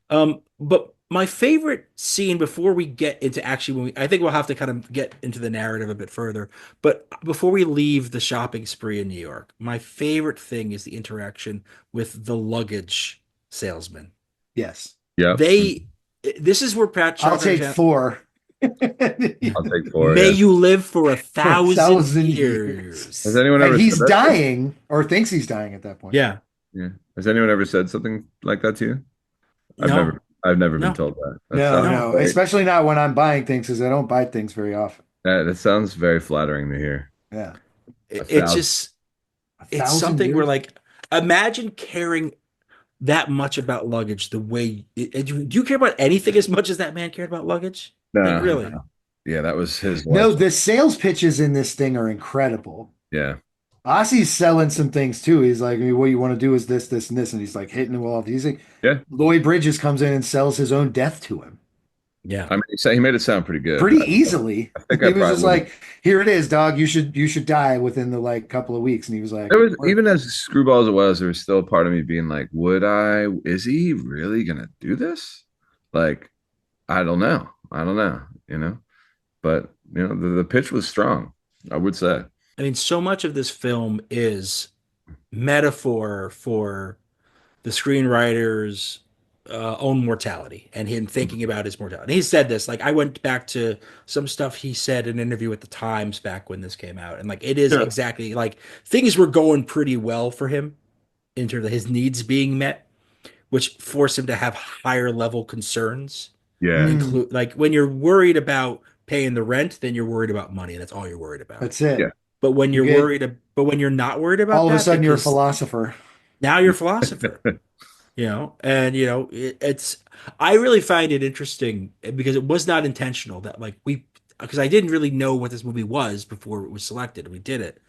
[SPEAKER 3] But my favorite scene before we get into actually I think we'll have to kind of get into the narrative a bit further. But before we leave the shopping spree in New York, my favorite thing is the interaction with the luggage salesman.
[SPEAKER 2] Yes.
[SPEAKER 1] Yeah.
[SPEAKER 3] This is where
[SPEAKER 2] I'll take 4.
[SPEAKER 1] I'll take 4.
[SPEAKER 3] May
[SPEAKER 1] Yeah.
[SPEAKER 3] you live for 1,000
[SPEAKER 2] 1,000
[SPEAKER 3] years.
[SPEAKER 1] Has anyone ever
[SPEAKER 2] And he's
[SPEAKER 1] said that?
[SPEAKER 2] dying or thinks he's dying at that point.
[SPEAKER 3] Yeah.
[SPEAKER 1] Yeah. Has anyone ever said something like that to you?
[SPEAKER 3] No.
[SPEAKER 1] I've never
[SPEAKER 3] No.
[SPEAKER 1] been told that. That
[SPEAKER 2] No,
[SPEAKER 1] sounds
[SPEAKER 2] no,
[SPEAKER 1] great.
[SPEAKER 2] especially not when I'm buying things because I don't buy things very often.
[SPEAKER 1] That sounds very flattering to hear.
[SPEAKER 2] Yeah.
[SPEAKER 3] It's just it's
[SPEAKER 2] 1,000
[SPEAKER 3] something
[SPEAKER 2] years?
[SPEAKER 3] where like imagine caring that much about luggage the way do you care about anything as much as that man cared about luggage?
[SPEAKER 1] No,
[SPEAKER 3] Like, really?
[SPEAKER 1] no. Yeah, that was his
[SPEAKER 2] No,
[SPEAKER 1] life.
[SPEAKER 2] the sales pitches in this thing are incredible.
[SPEAKER 1] Yeah.
[SPEAKER 2] Ossie's selling some things too. He's like, what you want to do is this, and this. And he's like hitting him with all these things.
[SPEAKER 1] Yeah.
[SPEAKER 2] Lloyd Bridges comes in and sells his own death to him.
[SPEAKER 3] Yeah.
[SPEAKER 1] I mean, he made it sound pretty good.
[SPEAKER 2] pretty easily.
[SPEAKER 1] I think I
[SPEAKER 2] It was
[SPEAKER 1] probably
[SPEAKER 2] just
[SPEAKER 1] would have.
[SPEAKER 2] like, here it is, dog. You should die within the like couple of weeks. And he was like,
[SPEAKER 1] There was
[SPEAKER 2] "Work."
[SPEAKER 1] even as screwball as it was, there was still a part of me being like, would I? Is he really gonna do this? Like, I don't know. I don't know. But the pitch was strong. I would say.
[SPEAKER 3] I mean, so much of this film is metaphor for the screenwriter's own mortality and him thinking about his mortality. And he said this, like I went back to some stuff he said in an interview with the Times back when this came out, and like it is
[SPEAKER 2] Sure.
[SPEAKER 3] exactly like things were going pretty well for him in terms of his needs being met, which forced him to have higher level concerns.
[SPEAKER 1] Yeah.
[SPEAKER 2] Mm,
[SPEAKER 3] Include like when you're worried about paying the rent, then you're worried about money, and that's all you're worried about.
[SPEAKER 2] that's it.
[SPEAKER 1] Yeah.
[SPEAKER 3] But
[SPEAKER 2] You get
[SPEAKER 3] when you're not worried about
[SPEAKER 2] all of a
[SPEAKER 3] that,
[SPEAKER 2] sudden you're a
[SPEAKER 3] because
[SPEAKER 2] philosopher.
[SPEAKER 3] now you're a philosopher, and it's I really find it interesting because it was not intentional that like we because I didn't really know what this movie was before it was selected and we did it.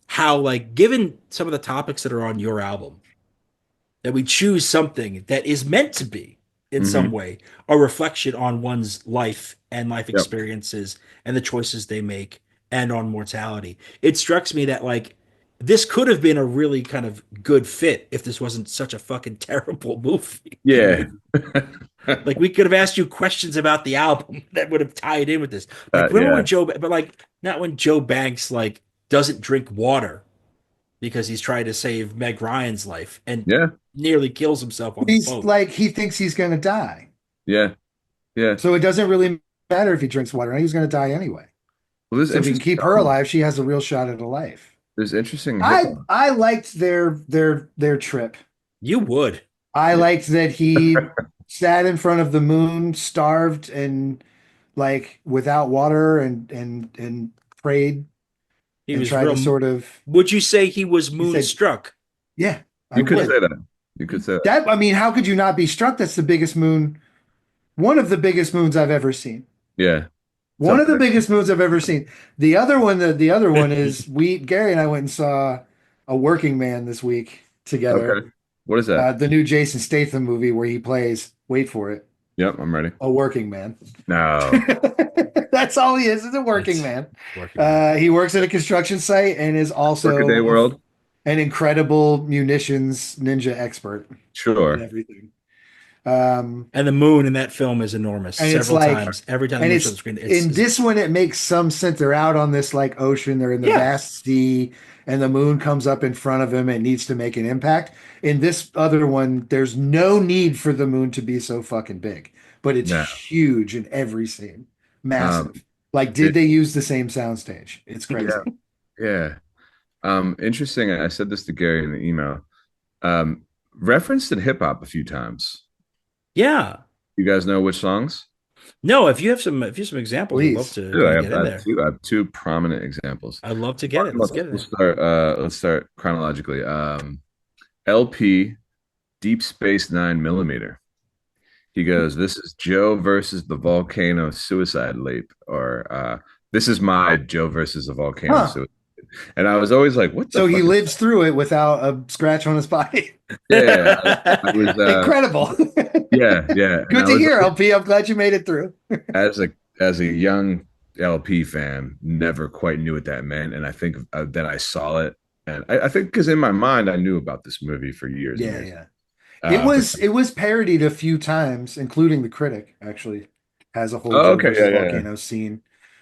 [SPEAKER 3] How like given some of the topics that are on your album, that we choose something that is meant to be in some
[SPEAKER 1] Hmm.
[SPEAKER 3] way a reflection on one's life and life
[SPEAKER 1] Yep.
[SPEAKER 3] experiences and the choices they make and on mortality. It strikes me that like this could have been a really kind of good fit if this wasn't such a fucking terrible movie.
[SPEAKER 1] Yeah.
[SPEAKER 3] Like we could have asked you questions about the album that would have tied in with this. Like remember
[SPEAKER 1] Yeah.
[SPEAKER 3] when but like not when Joe Banks like doesn't drink water because he's trying to save Meg Ryan's life and
[SPEAKER 1] Yeah.
[SPEAKER 3] nearly kills himself on the
[SPEAKER 2] He's
[SPEAKER 3] boat.
[SPEAKER 2] like, he thinks he's going to die.
[SPEAKER 1] Yeah. Yeah.
[SPEAKER 2] So it doesn't really matter if he drinks water. He's going to die anyway.
[SPEAKER 1] Well, there's
[SPEAKER 2] So if he can
[SPEAKER 1] interesting.
[SPEAKER 2] keep her alive, she has a real shot at a life.
[SPEAKER 1] There's interesting hip
[SPEAKER 2] I
[SPEAKER 1] hop.
[SPEAKER 2] I liked their trip.
[SPEAKER 3] You would.
[SPEAKER 2] I
[SPEAKER 1] Yeah.
[SPEAKER 2] liked that he sat in front of the moon, starved and like without water and prayed
[SPEAKER 3] He
[SPEAKER 2] and
[SPEAKER 3] was
[SPEAKER 2] tried to
[SPEAKER 3] real.
[SPEAKER 2] sort of
[SPEAKER 3] Would you say he was
[SPEAKER 2] he said,
[SPEAKER 3] moonstruck?
[SPEAKER 2] yeah, I
[SPEAKER 1] You could
[SPEAKER 2] would.
[SPEAKER 1] say that. You could say that.
[SPEAKER 2] That I mean, how could you not be struck? That's the biggest moon, one of the biggest moons I've ever seen.
[SPEAKER 1] Yeah. It's
[SPEAKER 2] One
[SPEAKER 1] up
[SPEAKER 2] of the
[SPEAKER 1] there.
[SPEAKER 2] biggest moons I've ever seen. The other one is Gary and I went and saw A Working Man this week together.
[SPEAKER 1] Okay. What is that?
[SPEAKER 2] The new Jason Statham movie where he plays, wait for it,
[SPEAKER 1] Yep, I'm ready.
[SPEAKER 2] a working man.
[SPEAKER 1] No.
[SPEAKER 2] That's all he is a working
[SPEAKER 3] It's
[SPEAKER 2] man.
[SPEAKER 3] working man.
[SPEAKER 2] He works at a construction site and is
[SPEAKER 1] Workaday
[SPEAKER 2] also
[SPEAKER 1] world?
[SPEAKER 2] an incredible munitions ninja expert in
[SPEAKER 1] Sure.
[SPEAKER 2] everything. Um,
[SPEAKER 3] And the moon in that film is enormous.
[SPEAKER 2] and it's
[SPEAKER 3] Several
[SPEAKER 2] like,
[SPEAKER 3] times. Every time the
[SPEAKER 2] and
[SPEAKER 3] moon's on
[SPEAKER 2] it's
[SPEAKER 3] the screen,
[SPEAKER 2] in this one, it makes some sense. They're out on this like ocean, they're in the
[SPEAKER 3] yeah.
[SPEAKER 2] vast sea, and the moon comes up in front of him and needs to make an impact. In this other one, there's no need for the moon to be so fucking big, but it's
[SPEAKER 1] No.
[SPEAKER 2] huge in every scene,
[SPEAKER 1] Um,
[SPEAKER 2] massive. Like, did
[SPEAKER 1] it,
[SPEAKER 2] they use the same soundstage? It's
[SPEAKER 1] yeah.
[SPEAKER 2] crazy.
[SPEAKER 1] Yeah. Interesting. I said this to Gary in the email. Referenced in hip hop a few times.
[SPEAKER 3] Yeah.
[SPEAKER 1] You guys know which songs?
[SPEAKER 3] No, if you have some examples, I'd love
[SPEAKER 2] Please.
[SPEAKER 3] to
[SPEAKER 1] Dude,
[SPEAKER 3] kind of get
[SPEAKER 1] I
[SPEAKER 3] in
[SPEAKER 1] have
[SPEAKER 3] there.
[SPEAKER 1] two. I have two prominent examples.
[SPEAKER 3] I'd love to get it. Let's get it.
[SPEAKER 1] Let's start. Let's start chronologically. LP Deep Space 9 millimeter. He goes, "This is Joe versus the volcano suicide leap," or "This is my Joe versus the volcano
[SPEAKER 2] Huh.
[SPEAKER 1] suicide." And I was always like, "What the
[SPEAKER 2] So he
[SPEAKER 1] fuck?"
[SPEAKER 2] lives through it without a scratch on his body.
[SPEAKER 1] Yeah, I was.
[SPEAKER 2] Incredible.
[SPEAKER 1] Yeah, yeah. And
[SPEAKER 2] Good
[SPEAKER 1] I
[SPEAKER 2] to
[SPEAKER 1] was
[SPEAKER 2] hear, LP. I'm glad you made it through.
[SPEAKER 1] as a young LP fan, never quite knew what that meant, and I think that I saw it, and I think because in my mind I knew about this movie for years and
[SPEAKER 2] Yeah,
[SPEAKER 1] years.
[SPEAKER 2] yeah.
[SPEAKER 1] But
[SPEAKER 2] It was parodied a few times, including The Critic actually has a whole
[SPEAKER 1] oh,
[SPEAKER 2] Joe
[SPEAKER 1] okay, yeah,
[SPEAKER 2] versus
[SPEAKER 1] yeah, yeah.
[SPEAKER 2] Volcano scene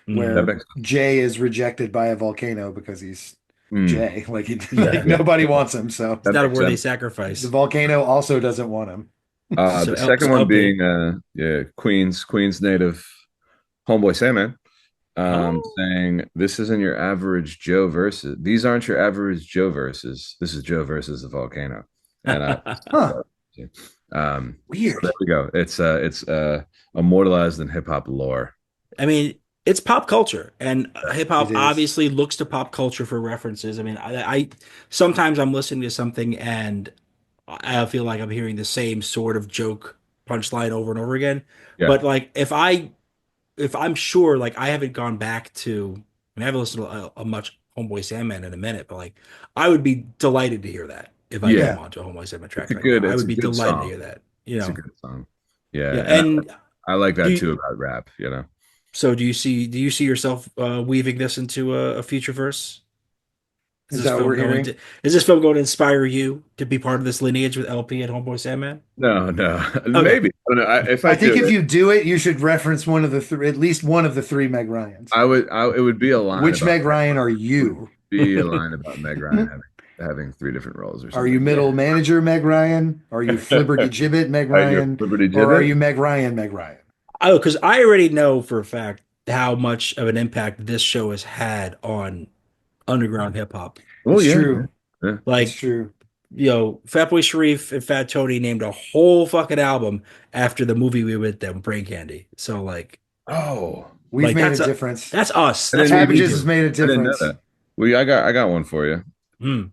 [SPEAKER 3] Mm.
[SPEAKER 1] That
[SPEAKER 2] where
[SPEAKER 1] makes
[SPEAKER 2] Jay is rejected by a volcano because he's
[SPEAKER 1] mm,
[SPEAKER 2] Jay. Like,
[SPEAKER 1] yeah,
[SPEAKER 2] like
[SPEAKER 1] yeah.
[SPEAKER 2] nobody wants him. So
[SPEAKER 3] It's
[SPEAKER 1] That
[SPEAKER 3] not a
[SPEAKER 1] makes
[SPEAKER 3] worthy
[SPEAKER 1] sense.
[SPEAKER 2] the
[SPEAKER 3] sacrifice.
[SPEAKER 2] volcano also doesn't want him.
[SPEAKER 3] So
[SPEAKER 1] The second
[SPEAKER 3] so
[SPEAKER 1] one
[SPEAKER 3] LP.
[SPEAKER 1] being yeah, Queens native Homeboy Sandman,
[SPEAKER 3] Oh,
[SPEAKER 1] saying this isn't your average Joe versus. These aren't your average Joe versus. This is Joe versus the volcano, and
[SPEAKER 2] Huh.
[SPEAKER 1] so there
[SPEAKER 2] Weird.
[SPEAKER 1] we go. It's immortalized in hip hop lore.
[SPEAKER 3] I mean, it's pop culture, and hip
[SPEAKER 2] It
[SPEAKER 3] hop
[SPEAKER 2] is.
[SPEAKER 3] obviously looks to pop culture for references. I mean, I sometimes I'm listening to something and I feel like I'm hearing the same sort of joke punchline over and over again.
[SPEAKER 1] Yeah,
[SPEAKER 3] But like, if I'm sure, like, I haven't gone back to, I mean, I haven't listened to a much Homeboy Sandman in a minute, but like, I would be delighted to hear that if I
[SPEAKER 1] yeah.
[SPEAKER 3] came onto a Homeboy Sandman track
[SPEAKER 1] It's a
[SPEAKER 3] right now.
[SPEAKER 1] good.
[SPEAKER 3] I
[SPEAKER 1] It's
[SPEAKER 3] would
[SPEAKER 1] a
[SPEAKER 3] be
[SPEAKER 1] good
[SPEAKER 3] delighted to
[SPEAKER 1] song.
[SPEAKER 3] hear that.
[SPEAKER 1] It's a good song.
[SPEAKER 3] Yeah,
[SPEAKER 1] Yeah, and
[SPEAKER 3] and
[SPEAKER 1] I like
[SPEAKER 3] Do
[SPEAKER 1] that
[SPEAKER 3] you,
[SPEAKER 1] too about rap, you know.
[SPEAKER 3] so do you see yourself weaving this into a future verse? Is
[SPEAKER 2] Is
[SPEAKER 3] this
[SPEAKER 2] that what
[SPEAKER 3] film
[SPEAKER 2] we're
[SPEAKER 3] going
[SPEAKER 2] hearing?
[SPEAKER 3] to is this film going to inspire you to be part of this lineage with LP and Homeboy Sandman?
[SPEAKER 1] No, no,
[SPEAKER 3] Okay.
[SPEAKER 1] maybe. I don't know. If I
[SPEAKER 2] I think
[SPEAKER 1] do
[SPEAKER 2] if
[SPEAKER 1] it,
[SPEAKER 2] you do it, you should reference one of the three, at least one of the three Meg Ryans.
[SPEAKER 1] I would. It would be a line
[SPEAKER 2] Which
[SPEAKER 1] about
[SPEAKER 2] Meg
[SPEAKER 1] Meg
[SPEAKER 2] Ryan are
[SPEAKER 1] Ryan. It would
[SPEAKER 2] you?
[SPEAKER 1] be a line about Meg Ryan having three different roles or
[SPEAKER 2] Are you
[SPEAKER 1] something.
[SPEAKER 2] middle
[SPEAKER 3] Yeah.
[SPEAKER 2] manager Meg Ryan? Are you flibbertigibbet Meg
[SPEAKER 1] Are you
[SPEAKER 2] Ryan?
[SPEAKER 1] Liberty
[SPEAKER 2] Or are
[SPEAKER 1] Gibbet?
[SPEAKER 2] you Meg Ryan Meg Ryan?
[SPEAKER 3] Oh, because I already know for a fact how much of an impact this show has had on underground hip hop.
[SPEAKER 1] Oh
[SPEAKER 2] It's
[SPEAKER 1] yeah,
[SPEAKER 2] true.
[SPEAKER 1] yeah.
[SPEAKER 2] It's
[SPEAKER 3] Like,
[SPEAKER 2] true.
[SPEAKER 3] Fatboy Sharif and Fat Tony named a whole fucking album after the movie we went them, Brain Candy. So
[SPEAKER 1] Oh,
[SPEAKER 2] We've
[SPEAKER 3] like
[SPEAKER 2] made a
[SPEAKER 3] that's
[SPEAKER 2] difference.
[SPEAKER 3] that's us.
[SPEAKER 1] I
[SPEAKER 3] That's
[SPEAKER 1] didn't
[SPEAKER 3] what we
[SPEAKER 1] even.
[SPEAKER 2] Cabbages has
[SPEAKER 3] do.
[SPEAKER 2] made a
[SPEAKER 1] I didn't know
[SPEAKER 2] difference.
[SPEAKER 1] that. Well, yeah, I got one for you.
[SPEAKER 3] Hmm.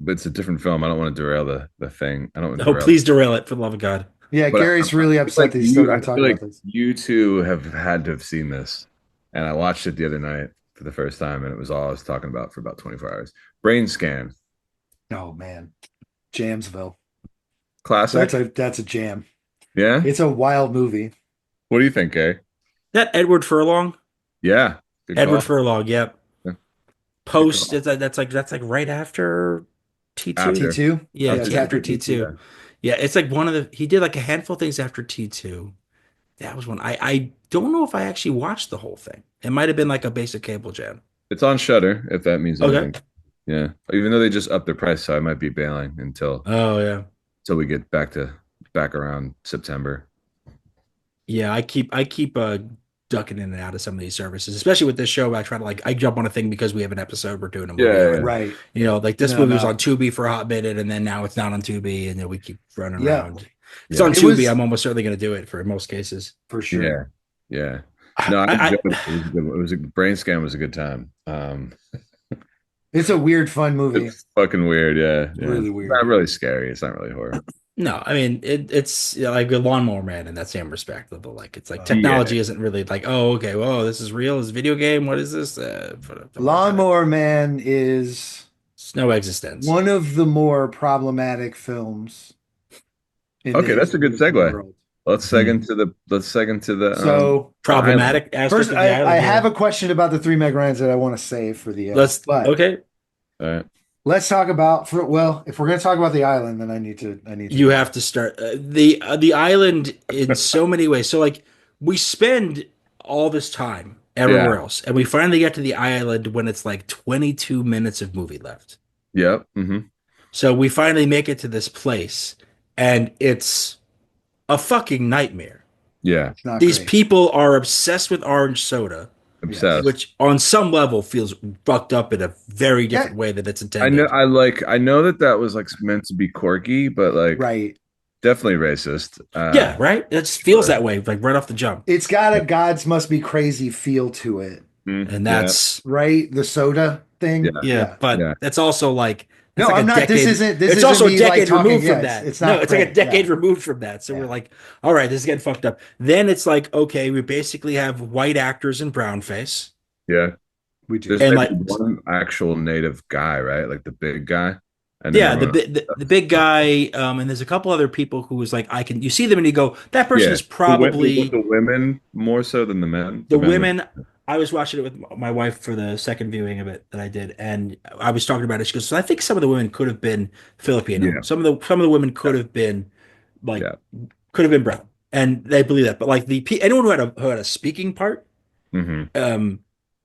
[SPEAKER 1] But it's a different film. I don't want to derail the thing. I don't want to
[SPEAKER 3] Oh,
[SPEAKER 1] derail.
[SPEAKER 3] please derail it for the love of God.
[SPEAKER 2] Yeah,
[SPEAKER 1] But
[SPEAKER 2] Gary's really
[SPEAKER 1] I feel
[SPEAKER 2] upset
[SPEAKER 1] like
[SPEAKER 2] that he's still
[SPEAKER 1] I
[SPEAKER 2] going to talk
[SPEAKER 1] feel
[SPEAKER 2] about
[SPEAKER 1] like
[SPEAKER 2] this.
[SPEAKER 1] you two have had to have seen this, and I watched it the other night for the first time, and it was all I was talking about for about 24 hours. Brain Scan,
[SPEAKER 2] Oh man, Jamsville.
[SPEAKER 1] classic.
[SPEAKER 2] That's a jam.
[SPEAKER 1] Yeah.
[SPEAKER 2] It's a wild movie.
[SPEAKER 1] What do you think, Kay?
[SPEAKER 3] That Edward Furlong?
[SPEAKER 1] Yeah. Good
[SPEAKER 3] Edward
[SPEAKER 1] call.
[SPEAKER 3] Furlong, yep.
[SPEAKER 1] Yeah, good
[SPEAKER 3] Post
[SPEAKER 1] call.
[SPEAKER 3] that's like right after T2.
[SPEAKER 1] After.
[SPEAKER 2] T2?
[SPEAKER 3] Yeah,
[SPEAKER 2] Yeah, it's
[SPEAKER 3] after
[SPEAKER 2] after T2.
[SPEAKER 3] T2. Yeah, it's like one of the he did like a handful of things after T2. That was one. I don't know if I actually watched the whole thing. It might have been like a basic cable jam.
[SPEAKER 1] It's on Shutter, if that means
[SPEAKER 3] Okay.
[SPEAKER 1] anything. Yeah. Even though they just upped their price, so I might be bailing
[SPEAKER 3] Oh yeah.
[SPEAKER 1] until we get back around September.
[SPEAKER 3] Yeah, I keep ducking in and out of some of these services, especially with this show. I try to I jump on a thing because we have an episode we're doing a movie
[SPEAKER 1] Yeah,
[SPEAKER 3] on.
[SPEAKER 1] yeah.
[SPEAKER 2] Right.
[SPEAKER 3] Like this
[SPEAKER 2] No,
[SPEAKER 3] movie was
[SPEAKER 2] no.
[SPEAKER 3] on Tubi for a hot minute, and then now it's not on Tubi, and then we keep running
[SPEAKER 2] Yeah.
[SPEAKER 3] around. It's
[SPEAKER 1] Yeah.
[SPEAKER 3] on
[SPEAKER 2] It
[SPEAKER 3] Tubi.
[SPEAKER 2] was
[SPEAKER 3] I'm almost certainly going to do it for most cases.
[SPEAKER 2] for sure.
[SPEAKER 1] Yeah. Yeah. No, I
[SPEAKER 3] I,
[SPEAKER 1] enjoyed it. It was a Brain Scan was a good time.
[SPEAKER 2] It's a weird, fun movie.
[SPEAKER 1] It's fucking weird. Yeah. Yeah.
[SPEAKER 2] Really
[SPEAKER 1] It's
[SPEAKER 2] weird.
[SPEAKER 1] not really scary. It's not really horror.
[SPEAKER 3] no, I mean it's like a Lawnmower Man in that same respect. It's like
[SPEAKER 2] Oh.
[SPEAKER 3] technology isn't really like, oh, okay, well, this is real. This video game. What is this?
[SPEAKER 2] Lawnmower Man is
[SPEAKER 3] It's no existence.
[SPEAKER 2] one of the more problematic films in the
[SPEAKER 1] Okay, that's a good
[SPEAKER 2] history of the
[SPEAKER 1] segue.
[SPEAKER 2] world.
[SPEAKER 1] Let's seg into the
[SPEAKER 2] So
[SPEAKER 3] Problematic aspect
[SPEAKER 2] first,
[SPEAKER 3] of the island.
[SPEAKER 2] I
[SPEAKER 3] yeah.
[SPEAKER 2] have a question about the three Meg Ryans that I want to save for the end.
[SPEAKER 3] Let's
[SPEAKER 2] But
[SPEAKER 3] okay.
[SPEAKER 1] all right.
[SPEAKER 2] let's talk about if we're going to talk about the island, then I need to.
[SPEAKER 3] You have to start the island in so many ways. So we spend all this time everywhere
[SPEAKER 1] Yeah.
[SPEAKER 3] else, and we finally get to the island when it's like 22 minutes of movie left.
[SPEAKER 1] Yep. Mm-hmm.
[SPEAKER 3] So we finally make it to this place, and it's a fucking nightmare.
[SPEAKER 1] Yeah.
[SPEAKER 2] It's not
[SPEAKER 3] These
[SPEAKER 2] great.
[SPEAKER 3] people are obsessed with orange soda,
[SPEAKER 1] Obsessed.
[SPEAKER 3] which on some level feels fucked up in a very different way than it's
[SPEAKER 1] I
[SPEAKER 3] intended.
[SPEAKER 1] know. I know that was like meant to be quirky, but like
[SPEAKER 2] Right.
[SPEAKER 1] definitely racist.
[SPEAKER 3] Yeah, right? It just feels that way, like right off the jump.
[SPEAKER 2] It's got a Gods Must Be Crazy feel to it,
[SPEAKER 3] And that's
[SPEAKER 2] right? The soda thing.
[SPEAKER 1] Yeah.
[SPEAKER 3] yeah, but
[SPEAKER 1] Yeah.
[SPEAKER 3] that's also
[SPEAKER 2] No,
[SPEAKER 3] that's like
[SPEAKER 2] I'm
[SPEAKER 3] a
[SPEAKER 2] not.
[SPEAKER 3] decade.
[SPEAKER 2] This isn't. This
[SPEAKER 3] It's
[SPEAKER 2] isn't
[SPEAKER 3] also a
[SPEAKER 2] me,
[SPEAKER 3] decade
[SPEAKER 2] talking,
[SPEAKER 3] removed from
[SPEAKER 2] yes,
[SPEAKER 3] that.
[SPEAKER 2] It's
[SPEAKER 3] No,
[SPEAKER 2] not.
[SPEAKER 3] it's like a
[SPEAKER 2] great,
[SPEAKER 3] decade
[SPEAKER 2] yeah.
[SPEAKER 3] removed from that. So
[SPEAKER 2] Yeah.
[SPEAKER 3] we're like, all right, this is getting fucked up. Then it's like, okay, we basically have white actors in brown face.
[SPEAKER 1] Yeah.
[SPEAKER 2] We do.
[SPEAKER 1] There's
[SPEAKER 3] And
[SPEAKER 1] maybe
[SPEAKER 3] like,
[SPEAKER 1] one actual native guy, right? Like the big guy. And then
[SPEAKER 3] yeah, the
[SPEAKER 1] everyone else-
[SPEAKER 3] the big guy, and there's a couple other people who was like, you see them and you go, that person
[SPEAKER 1] Yeah.
[SPEAKER 3] is probably
[SPEAKER 1] the women more so than the men.
[SPEAKER 3] the
[SPEAKER 1] men
[SPEAKER 3] women. I was watching it with my wife for the second viewing of it that I did, and I was talking about it. She goes, "So I think some of the women could have been Filipino.
[SPEAKER 1] Yeah.
[SPEAKER 3] Some of the women could have been like
[SPEAKER 1] Yeah.
[SPEAKER 3] could have been brown, and they believe that. But like anyone who had a speaking part,
[SPEAKER 1] Mm-hmm.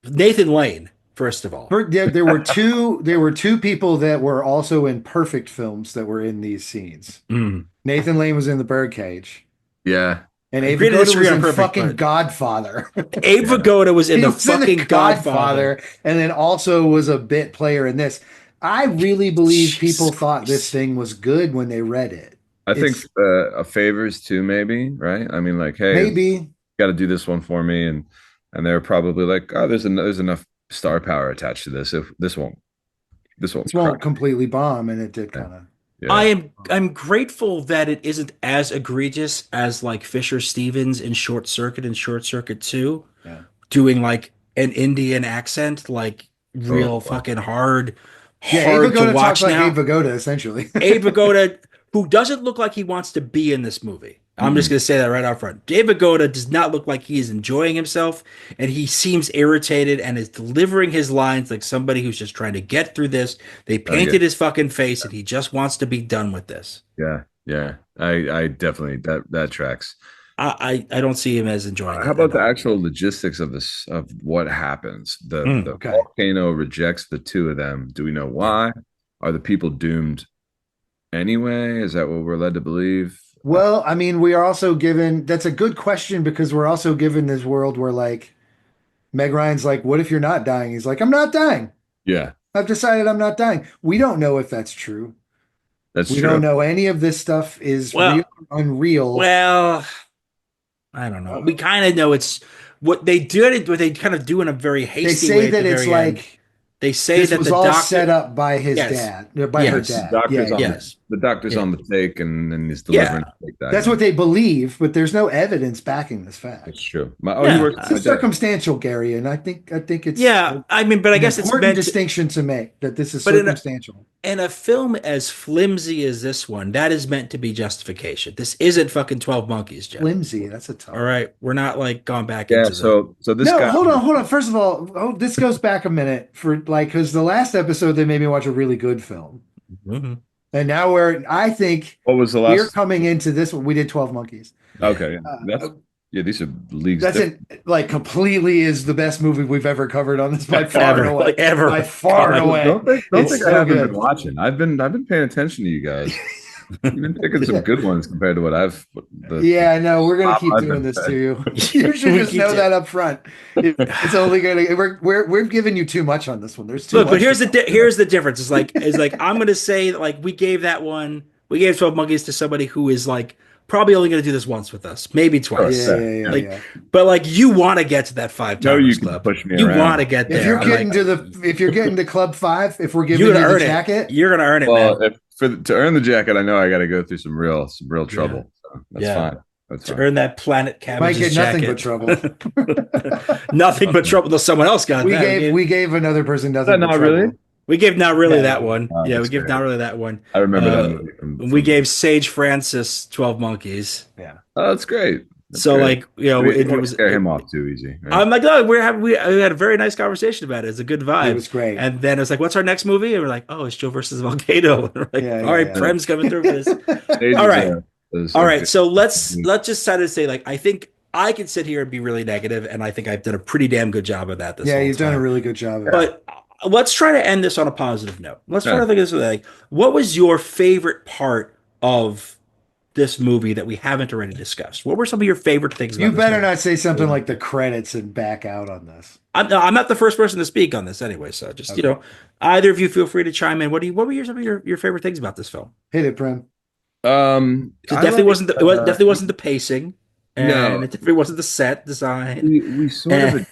[SPEAKER 3] Nathan Lane, first of all,
[SPEAKER 2] There were two. There were two people that were also in perfect films that were in these scenes.
[SPEAKER 3] Mm.
[SPEAKER 2] Nathan Lane was in The Birdcage,
[SPEAKER 1] Yeah.
[SPEAKER 2] and
[SPEAKER 3] Agree
[SPEAKER 2] Ava
[SPEAKER 3] to
[SPEAKER 2] Goda
[SPEAKER 3] disagree
[SPEAKER 2] was
[SPEAKER 3] on
[SPEAKER 2] in
[SPEAKER 3] perfect,
[SPEAKER 2] fucking
[SPEAKER 3] but-
[SPEAKER 2] Godfather.
[SPEAKER 3] Abe Vigoda was in
[SPEAKER 2] He
[SPEAKER 3] the
[SPEAKER 2] was in
[SPEAKER 3] fucking Godfather.
[SPEAKER 2] and then also was a bit player in this. I really believe people
[SPEAKER 3] Jesus
[SPEAKER 2] thought this
[SPEAKER 3] Christ.
[SPEAKER 2] thing was good when they read it.
[SPEAKER 1] I think
[SPEAKER 2] It's-
[SPEAKER 1] favors too, maybe, right? I mean, like, hey,
[SPEAKER 2] Maybe.
[SPEAKER 1] got to do this one for me, and they're probably like, oh, there's enough star power attached to this. If this won't
[SPEAKER 2] This won't
[SPEAKER 1] crush.
[SPEAKER 2] completely bomb, and it did kind of.
[SPEAKER 1] Yeah.
[SPEAKER 3] I'm grateful that it isn't as egregious as like Fisher Stevens in Short Circuit and Short Circuit 2,
[SPEAKER 2] Yeah.
[SPEAKER 3] doing like an Indian accent, like real
[SPEAKER 1] wow.
[SPEAKER 3] fucking hard
[SPEAKER 2] Yeah, Ava
[SPEAKER 3] to
[SPEAKER 2] Goda
[SPEAKER 3] watch
[SPEAKER 2] talks like
[SPEAKER 3] now.
[SPEAKER 2] Ava Goda, essentially.
[SPEAKER 3] Abe Vigoda, who doesn't look like he wants to be in this movie. I'm just going to say that right out front. David Goda does not look like he is enjoying himself, and he seems irritated and is delivering his lines like somebody who's just trying to get through this. They
[SPEAKER 1] Oh yeah,
[SPEAKER 3] painted his fucking face, and he just wants to be done with this.
[SPEAKER 1] yeah, yeah. I definitely that tracks.
[SPEAKER 3] I don't see him as enjoying
[SPEAKER 1] How
[SPEAKER 3] it
[SPEAKER 1] about
[SPEAKER 3] at
[SPEAKER 1] the
[SPEAKER 3] all.
[SPEAKER 1] actual logistics of this of what happens? The
[SPEAKER 2] Okay.
[SPEAKER 1] volcano rejects the two of them. Do we know
[SPEAKER 3] Yeah.
[SPEAKER 1] why? Are the people doomed anyway? Is that what we're led to believe?
[SPEAKER 2] Well, I mean, we are also given that's a good question because we're also given this world where like Meg Ryan's like, what if you're not dying? He's like, I'm not dying.
[SPEAKER 1] Yeah,
[SPEAKER 2] I've decided I'm not dying. We don't know if that's true.
[SPEAKER 1] that's
[SPEAKER 2] We don't
[SPEAKER 1] true.
[SPEAKER 2] know any of this stuff is real
[SPEAKER 3] Well,
[SPEAKER 2] or unreal.
[SPEAKER 3] well, I don't know. We kind of know it's what they did. What they kind of do in a very
[SPEAKER 2] They
[SPEAKER 3] hasty
[SPEAKER 2] say
[SPEAKER 3] way at
[SPEAKER 2] that
[SPEAKER 3] the
[SPEAKER 2] it's
[SPEAKER 3] very end.
[SPEAKER 2] like
[SPEAKER 3] They say
[SPEAKER 2] this
[SPEAKER 3] that
[SPEAKER 2] was
[SPEAKER 3] the
[SPEAKER 2] all set
[SPEAKER 3] doctor.
[SPEAKER 2] up by his
[SPEAKER 3] Yes,
[SPEAKER 2] dad, by her
[SPEAKER 3] yes,
[SPEAKER 1] The
[SPEAKER 2] dad. Yeah,
[SPEAKER 1] doctor's on
[SPEAKER 2] yeah.
[SPEAKER 3] yes,
[SPEAKER 1] the doctor's
[SPEAKER 3] yeah,
[SPEAKER 1] on the take and he's delivering
[SPEAKER 3] yeah,
[SPEAKER 1] a fake
[SPEAKER 2] That's what
[SPEAKER 1] diagnosis.
[SPEAKER 2] they believe, but there's no evidence backing this
[SPEAKER 1] That's
[SPEAKER 2] fact.
[SPEAKER 1] true. He
[SPEAKER 3] yeah.
[SPEAKER 1] works
[SPEAKER 2] It's
[SPEAKER 1] with
[SPEAKER 2] a
[SPEAKER 1] my dad.
[SPEAKER 2] circumstantial, Gary, and I think it's
[SPEAKER 3] Yeah. I mean, but I
[SPEAKER 2] an
[SPEAKER 3] guess it's
[SPEAKER 2] important
[SPEAKER 3] meant to.
[SPEAKER 2] distinction to make that this is
[SPEAKER 3] But
[SPEAKER 2] circumstantial.
[SPEAKER 3] in a film as flimsy as this one, that is meant to be justification. This isn't fucking 12 Monkeys, Jeff.
[SPEAKER 2] Flimsy, that's a
[SPEAKER 3] All
[SPEAKER 2] tough one.
[SPEAKER 3] right, we're not like gone back
[SPEAKER 1] Yeah,
[SPEAKER 3] into the.
[SPEAKER 1] so this
[SPEAKER 2] No,
[SPEAKER 1] guy,
[SPEAKER 2] hold on. First of all, this goes back a minute for like because the last episode they made me watch a really good film,
[SPEAKER 3] Mhm.
[SPEAKER 2] and now I think
[SPEAKER 1] what was the
[SPEAKER 2] we're
[SPEAKER 1] last?
[SPEAKER 2] coming into this one. We did 12 Monkeys.
[SPEAKER 3] Yeah.
[SPEAKER 1] Okay,
[SPEAKER 2] Uh,
[SPEAKER 1] these are leagues
[SPEAKER 2] that's
[SPEAKER 1] different.
[SPEAKER 2] an like completely is the best movie we've ever covered on this by far and
[SPEAKER 3] Ever,
[SPEAKER 2] away.
[SPEAKER 3] like ever.
[SPEAKER 2] By far and
[SPEAKER 3] God.
[SPEAKER 2] away.
[SPEAKER 1] Don't
[SPEAKER 2] It's
[SPEAKER 1] think I
[SPEAKER 2] so
[SPEAKER 1] haven't been
[SPEAKER 2] good.
[SPEAKER 1] watching. I've been paying attention to you guys. You've been picking some
[SPEAKER 2] Yeah.
[SPEAKER 1] good ones compared to what the
[SPEAKER 2] Yeah, no, we're gonna
[SPEAKER 1] top
[SPEAKER 2] keep
[SPEAKER 1] I've
[SPEAKER 2] doing
[SPEAKER 1] been
[SPEAKER 2] this to
[SPEAKER 1] fed.
[SPEAKER 2] you. You should
[SPEAKER 3] We
[SPEAKER 2] just
[SPEAKER 3] keep
[SPEAKER 2] know
[SPEAKER 3] it.
[SPEAKER 2] that up front. It's only gonna we've given you too much on this one. There's too
[SPEAKER 3] Look, but
[SPEAKER 2] much to go.
[SPEAKER 3] here's the difference. It's like I'm gonna say like we gave 12 Monkeys to somebody who is like probably only gonna do this once with us, maybe
[SPEAKER 1] Sure,
[SPEAKER 2] Yeah,
[SPEAKER 3] twice.
[SPEAKER 1] fair.
[SPEAKER 2] yeah, yeah,
[SPEAKER 1] Yeah.
[SPEAKER 3] Like,
[SPEAKER 2] yeah.
[SPEAKER 3] but like you want to get to that five
[SPEAKER 1] No, you
[SPEAKER 3] timers
[SPEAKER 1] can
[SPEAKER 3] club.
[SPEAKER 1] push me
[SPEAKER 3] You
[SPEAKER 1] around.
[SPEAKER 3] want to get
[SPEAKER 2] If
[SPEAKER 3] there.
[SPEAKER 2] you're
[SPEAKER 3] I'm
[SPEAKER 2] getting
[SPEAKER 3] like,
[SPEAKER 2] to the if you're getting to Club 5, if we're
[SPEAKER 3] you're
[SPEAKER 2] giving
[SPEAKER 3] gonna
[SPEAKER 2] you the
[SPEAKER 3] earn it.
[SPEAKER 2] jacket,
[SPEAKER 3] You're gonna earn it, man.
[SPEAKER 1] Well, if to earn the jacket, I know I got to go through some real
[SPEAKER 3] Yeah.
[SPEAKER 1] trouble. So that's
[SPEAKER 3] Yeah.
[SPEAKER 1] fine. That's
[SPEAKER 3] To
[SPEAKER 1] fine.
[SPEAKER 3] earn that Planet
[SPEAKER 2] might
[SPEAKER 3] Cabbage's
[SPEAKER 2] get nothing but
[SPEAKER 3] jacket.
[SPEAKER 2] trouble.
[SPEAKER 3] Nothing but trouble. Though someone else got
[SPEAKER 2] We
[SPEAKER 3] that.
[SPEAKER 2] gave we gave another person
[SPEAKER 1] Is that
[SPEAKER 2] nothing but
[SPEAKER 1] not really?
[SPEAKER 2] trouble.
[SPEAKER 3] We gave not really
[SPEAKER 2] Yeah,
[SPEAKER 3] that
[SPEAKER 2] yeah.
[SPEAKER 3] one.
[SPEAKER 1] Oh,
[SPEAKER 3] Yeah, we
[SPEAKER 1] that's
[SPEAKER 3] gave
[SPEAKER 1] great.
[SPEAKER 3] not really that one.
[SPEAKER 1] I remember that
[SPEAKER 3] Uh,
[SPEAKER 1] movie
[SPEAKER 3] we
[SPEAKER 1] from.
[SPEAKER 3] gave Sage Francis 12 Monkeys.
[SPEAKER 2] Yeah.
[SPEAKER 1] Oh, that's great. That's
[SPEAKER 3] So
[SPEAKER 1] great.
[SPEAKER 3] like, you know,
[SPEAKER 1] We
[SPEAKER 3] it
[SPEAKER 1] don't
[SPEAKER 3] was
[SPEAKER 1] scare him off too easy. Right?
[SPEAKER 3] I'm like, oh, we had a very nice conversation about it. It's a good
[SPEAKER 2] It
[SPEAKER 3] vibe.
[SPEAKER 2] was great.
[SPEAKER 3] And then it's like, what's our next movie? And we're like, oh, it's Joe versus the Volcano. And we're like,
[SPEAKER 2] Yeah,
[SPEAKER 3] all right,
[SPEAKER 2] yeah,
[SPEAKER 3] Prem's coming through for this.
[SPEAKER 1] Stage
[SPEAKER 3] All
[SPEAKER 1] is
[SPEAKER 3] right.
[SPEAKER 1] is
[SPEAKER 3] All
[SPEAKER 1] a
[SPEAKER 3] right.
[SPEAKER 1] good-
[SPEAKER 3] So let's just try to say, like, I think I can sit here and be really negative, and I think I've done a pretty damn good job of that this
[SPEAKER 2] Yeah,
[SPEAKER 3] whole
[SPEAKER 2] you've done a
[SPEAKER 3] time.
[SPEAKER 2] really good job of it.
[SPEAKER 3] But let's try to end this on a positive note. Let's try
[SPEAKER 1] Yeah.
[SPEAKER 3] to think of this like, what was your favorite part of this movie that we haven't already discussed? What were some of your favorite things about
[SPEAKER 2] You
[SPEAKER 3] this
[SPEAKER 2] better
[SPEAKER 3] movie?
[SPEAKER 2] not say something like the credits and back out on this.
[SPEAKER 3] I'm not the first person to speak on this anyway, so just
[SPEAKER 2] Okay.
[SPEAKER 3] either of you feel free to chime in. What were some of your favorite things about this film?
[SPEAKER 2] Hit it, Prem.
[SPEAKER 3] It
[SPEAKER 1] I
[SPEAKER 3] definitely
[SPEAKER 1] like,
[SPEAKER 3] wasn't it definitely wasn't the pacing, and
[SPEAKER 1] no,
[SPEAKER 3] it definitely wasn't the set design.
[SPEAKER 1] we sort
[SPEAKER 3] Eh,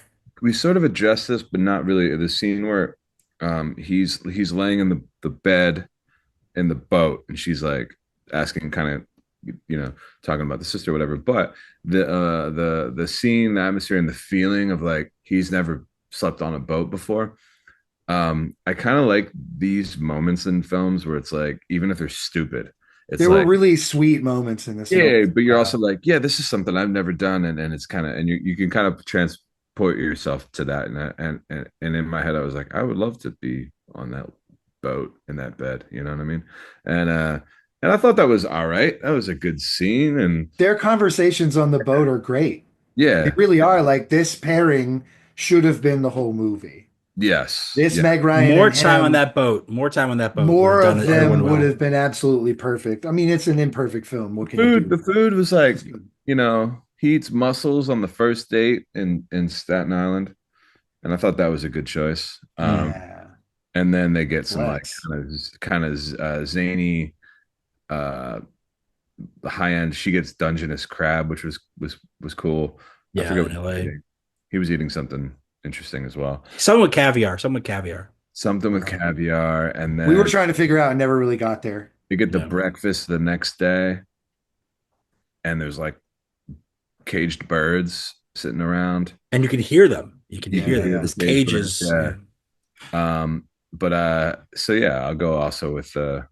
[SPEAKER 1] of addressed this, but not really. The scene where he's laying in the bed in the boat, and she's like asking, kind of, talking about the sister or whatever. But the scene, the atmosphere, and the feeling of like he's never slept on a boat before. I kind of like these moments in films where it's like, even if they're stupid, it's
[SPEAKER 2] There were
[SPEAKER 1] like,
[SPEAKER 2] really sweet moments in this
[SPEAKER 1] yeah,
[SPEAKER 2] film.
[SPEAKER 1] but you're also like, yeah, this is something I've never done, and it's kind of, and you can kind of transport yourself to that, and in my head, I was like, I would love to be on that boat in that bed, you know what I mean? And I thought that was all right. That was a good scene, and
[SPEAKER 2] Their conversations on the boat are great. They
[SPEAKER 1] yeah,
[SPEAKER 2] really are. Like this pairing should have been the whole movie.
[SPEAKER 1] yes,
[SPEAKER 2] This
[SPEAKER 1] yeah,
[SPEAKER 2] Meg Ryan
[SPEAKER 3] more
[SPEAKER 2] and
[SPEAKER 3] time on
[SPEAKER 2] him,
[SPEAKER 3] that boat. More time on that boat.
[SPEAKER 2] more
[SPEAKER 3] Would have
[SPEAKER 2] of
[SPEAKER 3] done everyone
[SPEAKER 2] them
[SPEAKER 3] well.
[SPEAKER 2] would have been absolutely perfect. I mean, it's an imperfect film. What can you
[SPEAKER 1] the
[SPEAKER 2] do?
[SPEAKER 1] food was like,
[SPEAKER 2] It's good.
[SPEAKER 1] he eats mussels on the first date in Staten Island, and I thought that was a good choice.
[SPEAKER 2] Yeah.
[SPEAKER 1] And then they get some like
[SPEAKER 2] Flex.
[SPEAKER 1] kind of zany high end. She gets Dungeness crab, which was cool. I
[SPEAKER 3] Yeah,
[SPEAKER 1] forget
[SPEAKER 3] in
[SPEAKER 1] what
[SPEAKER 3] LA.
[SPEAKER 1] he was eating something interesting as well.
[SPEAKER 3] Some with caviar. Some with caviar.
[SPEAKER 1] Something with caviar, and
[SPEAKER 2] We were
[SPEAKER 1] then
[SPEAKER 2] trying to figure out and never really got there.
[SPEAKER 1] you get the
[SPEAKER 3] Yeah.
[SPEAKER 1] breakfast the next day, and there's like caged birds sitting around.
[SPEAKER 3] And you can hear them. You can
[SPEAKER 1] You
[SPEAKER 3] hear
[SPEAKER 2] can
[SPEAKER 3] them.
[SPEAKER 2] hear
[SPEAKER 3] There's
[SPEAKER 1] the
[SPEAKER 3] cages.
[SPEAKER 1] birds, But so yeah, I'll go also with the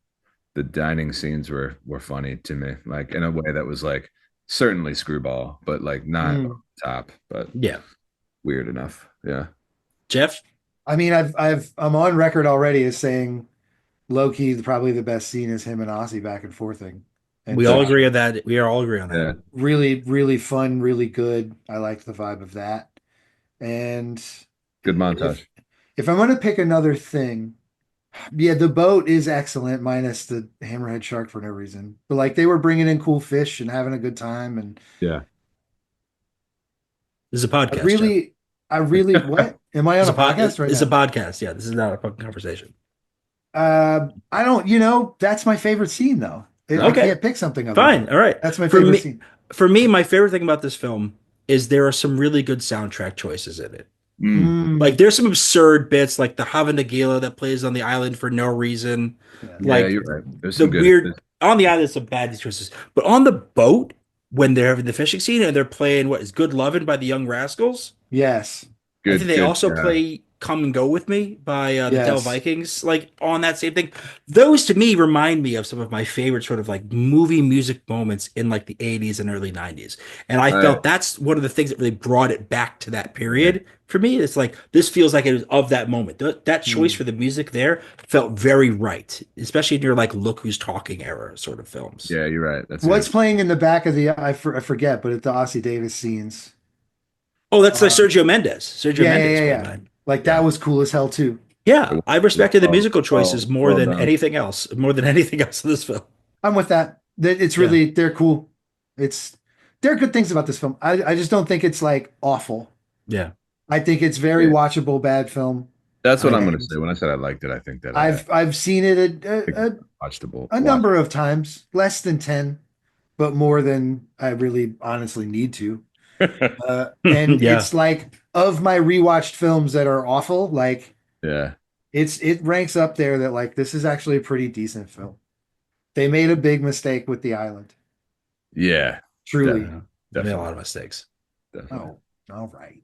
[SPEAKER 1] dining scenes were funny to me, like in a way that was like certainly screwball, but like not over
[SPEAKER 2] Mm.
[SPEAKER 1] the top, but
[SPEAKER 3] Yeah.
[SPEAKER 1] weird enough. Yeah.
[SPEAKER 3] Jeff,
[SPEAKER 2] I mean, I'm on record already as saying low key probably the best scene is him and Ozzy back and forthing, and
[SPEAKER 3] we all
[SPEAKER 2] just
[SPEAKER 3] agree on that. We are all agree on that.
[SPEAKER 1] Yeah.
[SPEAKER 2] really really fun, really good. I liked the vibe of that. And
[SPEAKER 1] Good montage.
[SPEAKER 2] if I'm gonna pick another thing, yeah, the boat is excellent, minus the hammerhead shark for no reason. But like they were bringing in cool fish and having a good time, and
[SPEAKER 1] Yeah.
[SPEAKER 3] This is a
[SPEAKER 2] I
[SPEAKER 3] podcast, Jeff.
[SPEAKER 2] really, I really, what am I
[SPEAKER 3] This
[SPEAKER 2] on
[SPEAKER 3] is
[SPEAKER 2] a podcast right
[SPEAKER 3] This is a
[SPEAKER 2] now?
[SPEAKER 3] podcast. Yeah, this is not a fucking conversation.
[SPEAKER 2] I don't, that's my favorite scene though. I
[SPEAKER 3] Okay,
[SPEAKER 2] can't pick something other than
[SPEAKER 3] fine. All right.
[SPEAKER 2] that's my
[SPEAKER 3] For
[SPEAKER 2] favorite
[SPEAKER 3] me,
[SPEAKER 2] scene.
[SPEAKER 3] my favorite thing about this film is there are some really good soundtrack choices in it.
[SPEAKER 1] Mm.
[SPEAKER 3] Like
[SPEAKER 2] Mm,
[SPEAKER 3] there's some absurd bits, like the Hava Nagila that plays on the island for no reason.
[SPEAKER 2] yeah.
[SPEAKER 1] Yeah,
[SPEAKER 3] Like
[SPEAKER 1] you're right. There's
[SPEAKER 3] the
[SPEAKER 1] some good.
[SPEAKER 3] weird on the island, some bad choices, but on the boat when they're having the fishing scene and they're playing what is Good Lovin' by the Young Rascals.
[SPEAKER 2] Yes.
[SPEAKER 3] I think
[SPEAKER 1] Good,
[SPEAKER 3] they
[SPEAKER 1] good.
[SPEAKER 3] also play Come and Go With Me by the Del
[SPEAKER 2] Yes.
[SPEAKER 3] Vikings, like on that same thing. Those to me remind me of some of my favorite sort of like movie music moments in like the 80s and early 90s. And I
[SPEAKER 1] I,
[SPEAKER 3] felt that's one of the things that really brought it back to that period for me. It's like this feels like it was of that moment. That choice
[SPEAKER 2] Mm.
[SPEAKER 3] for the music there felt very right, especially in your like Look Who's Talking era sort of films.
[SPEAKER 1] yeah, you're right. That's
[SPEAKER 2] What's
[SPEAKER 1] it.
[SPEAKER 2] playing in the back of I forget, but at the Ossie Davis scenes.
[SPEAKER 3] Oh, that's like
[SPEAKER 2] Uh,
[SPEAKER 3] Sergio Mendes. Sergio
[SPEAKER 2] yeah, yeah,
[SPEAKER 3] Mendes
[SPEAKER 2] yeah,
[SPEAKER 3] played
[SPEAKER 2] yeah.
[SPEAKER 3] that.
[SPEAKER 2] Like
[SPEAKER 1] Yeah.
[SPEAKER 2] that was cool as hell too.
[SPEAKER 3] Yeah, I respected the
[SPEAKER 1] Well,
[SPEAKER 3] musical choices more
[SPEAKER 1] well
[SPEAKER 3] than
[SPEAKER 1] done.
[SPEAKER 3] anything else, more than anything else in this film.
[SPEAKER 2] I'm with that. It's
[SPEAKER 3] Yeah.
[SPEAKER 2] really they're cool. It's there are good things about this film. I just don't think it's like awful.
[SPEAKER 3] Yeah.
[SPEAKER 2] I think it's very
[SPEAKER 1] Yeah.
[SPEAKER 2] watchable bad film.
[SPEAKER 1] That's what I'm going to
[SPEAKER 2] And
[SPEAKER 1] say. When I said I liked it, I think that I
[SPEAKER 2] I've seen it
[SPEAKER 1] think watchable.
[SPEAKER 2] a number of times, less than 10, but more than I really honestly need to. And
[SPEAKER 3] Yeah.
[SPEAKER 2] it's like of my rewatched films that are awful, like
[SPEAKER 1] Yeah.
[SPEAKER 2] it ranks up there that like this is actually a pretty decent film. They made a big mistake with The Island.
[SPEAKER 1] Yeah.
[SPEAKER 2] Truly.
[SPEAKER 3] Yeah. Made a
[SPEAKER 1] Definitely.
[SPEAKER 3] lot of mistakes.
[SPEAKER 1] Definitely.
[SPEAKER 2] Oh, all right.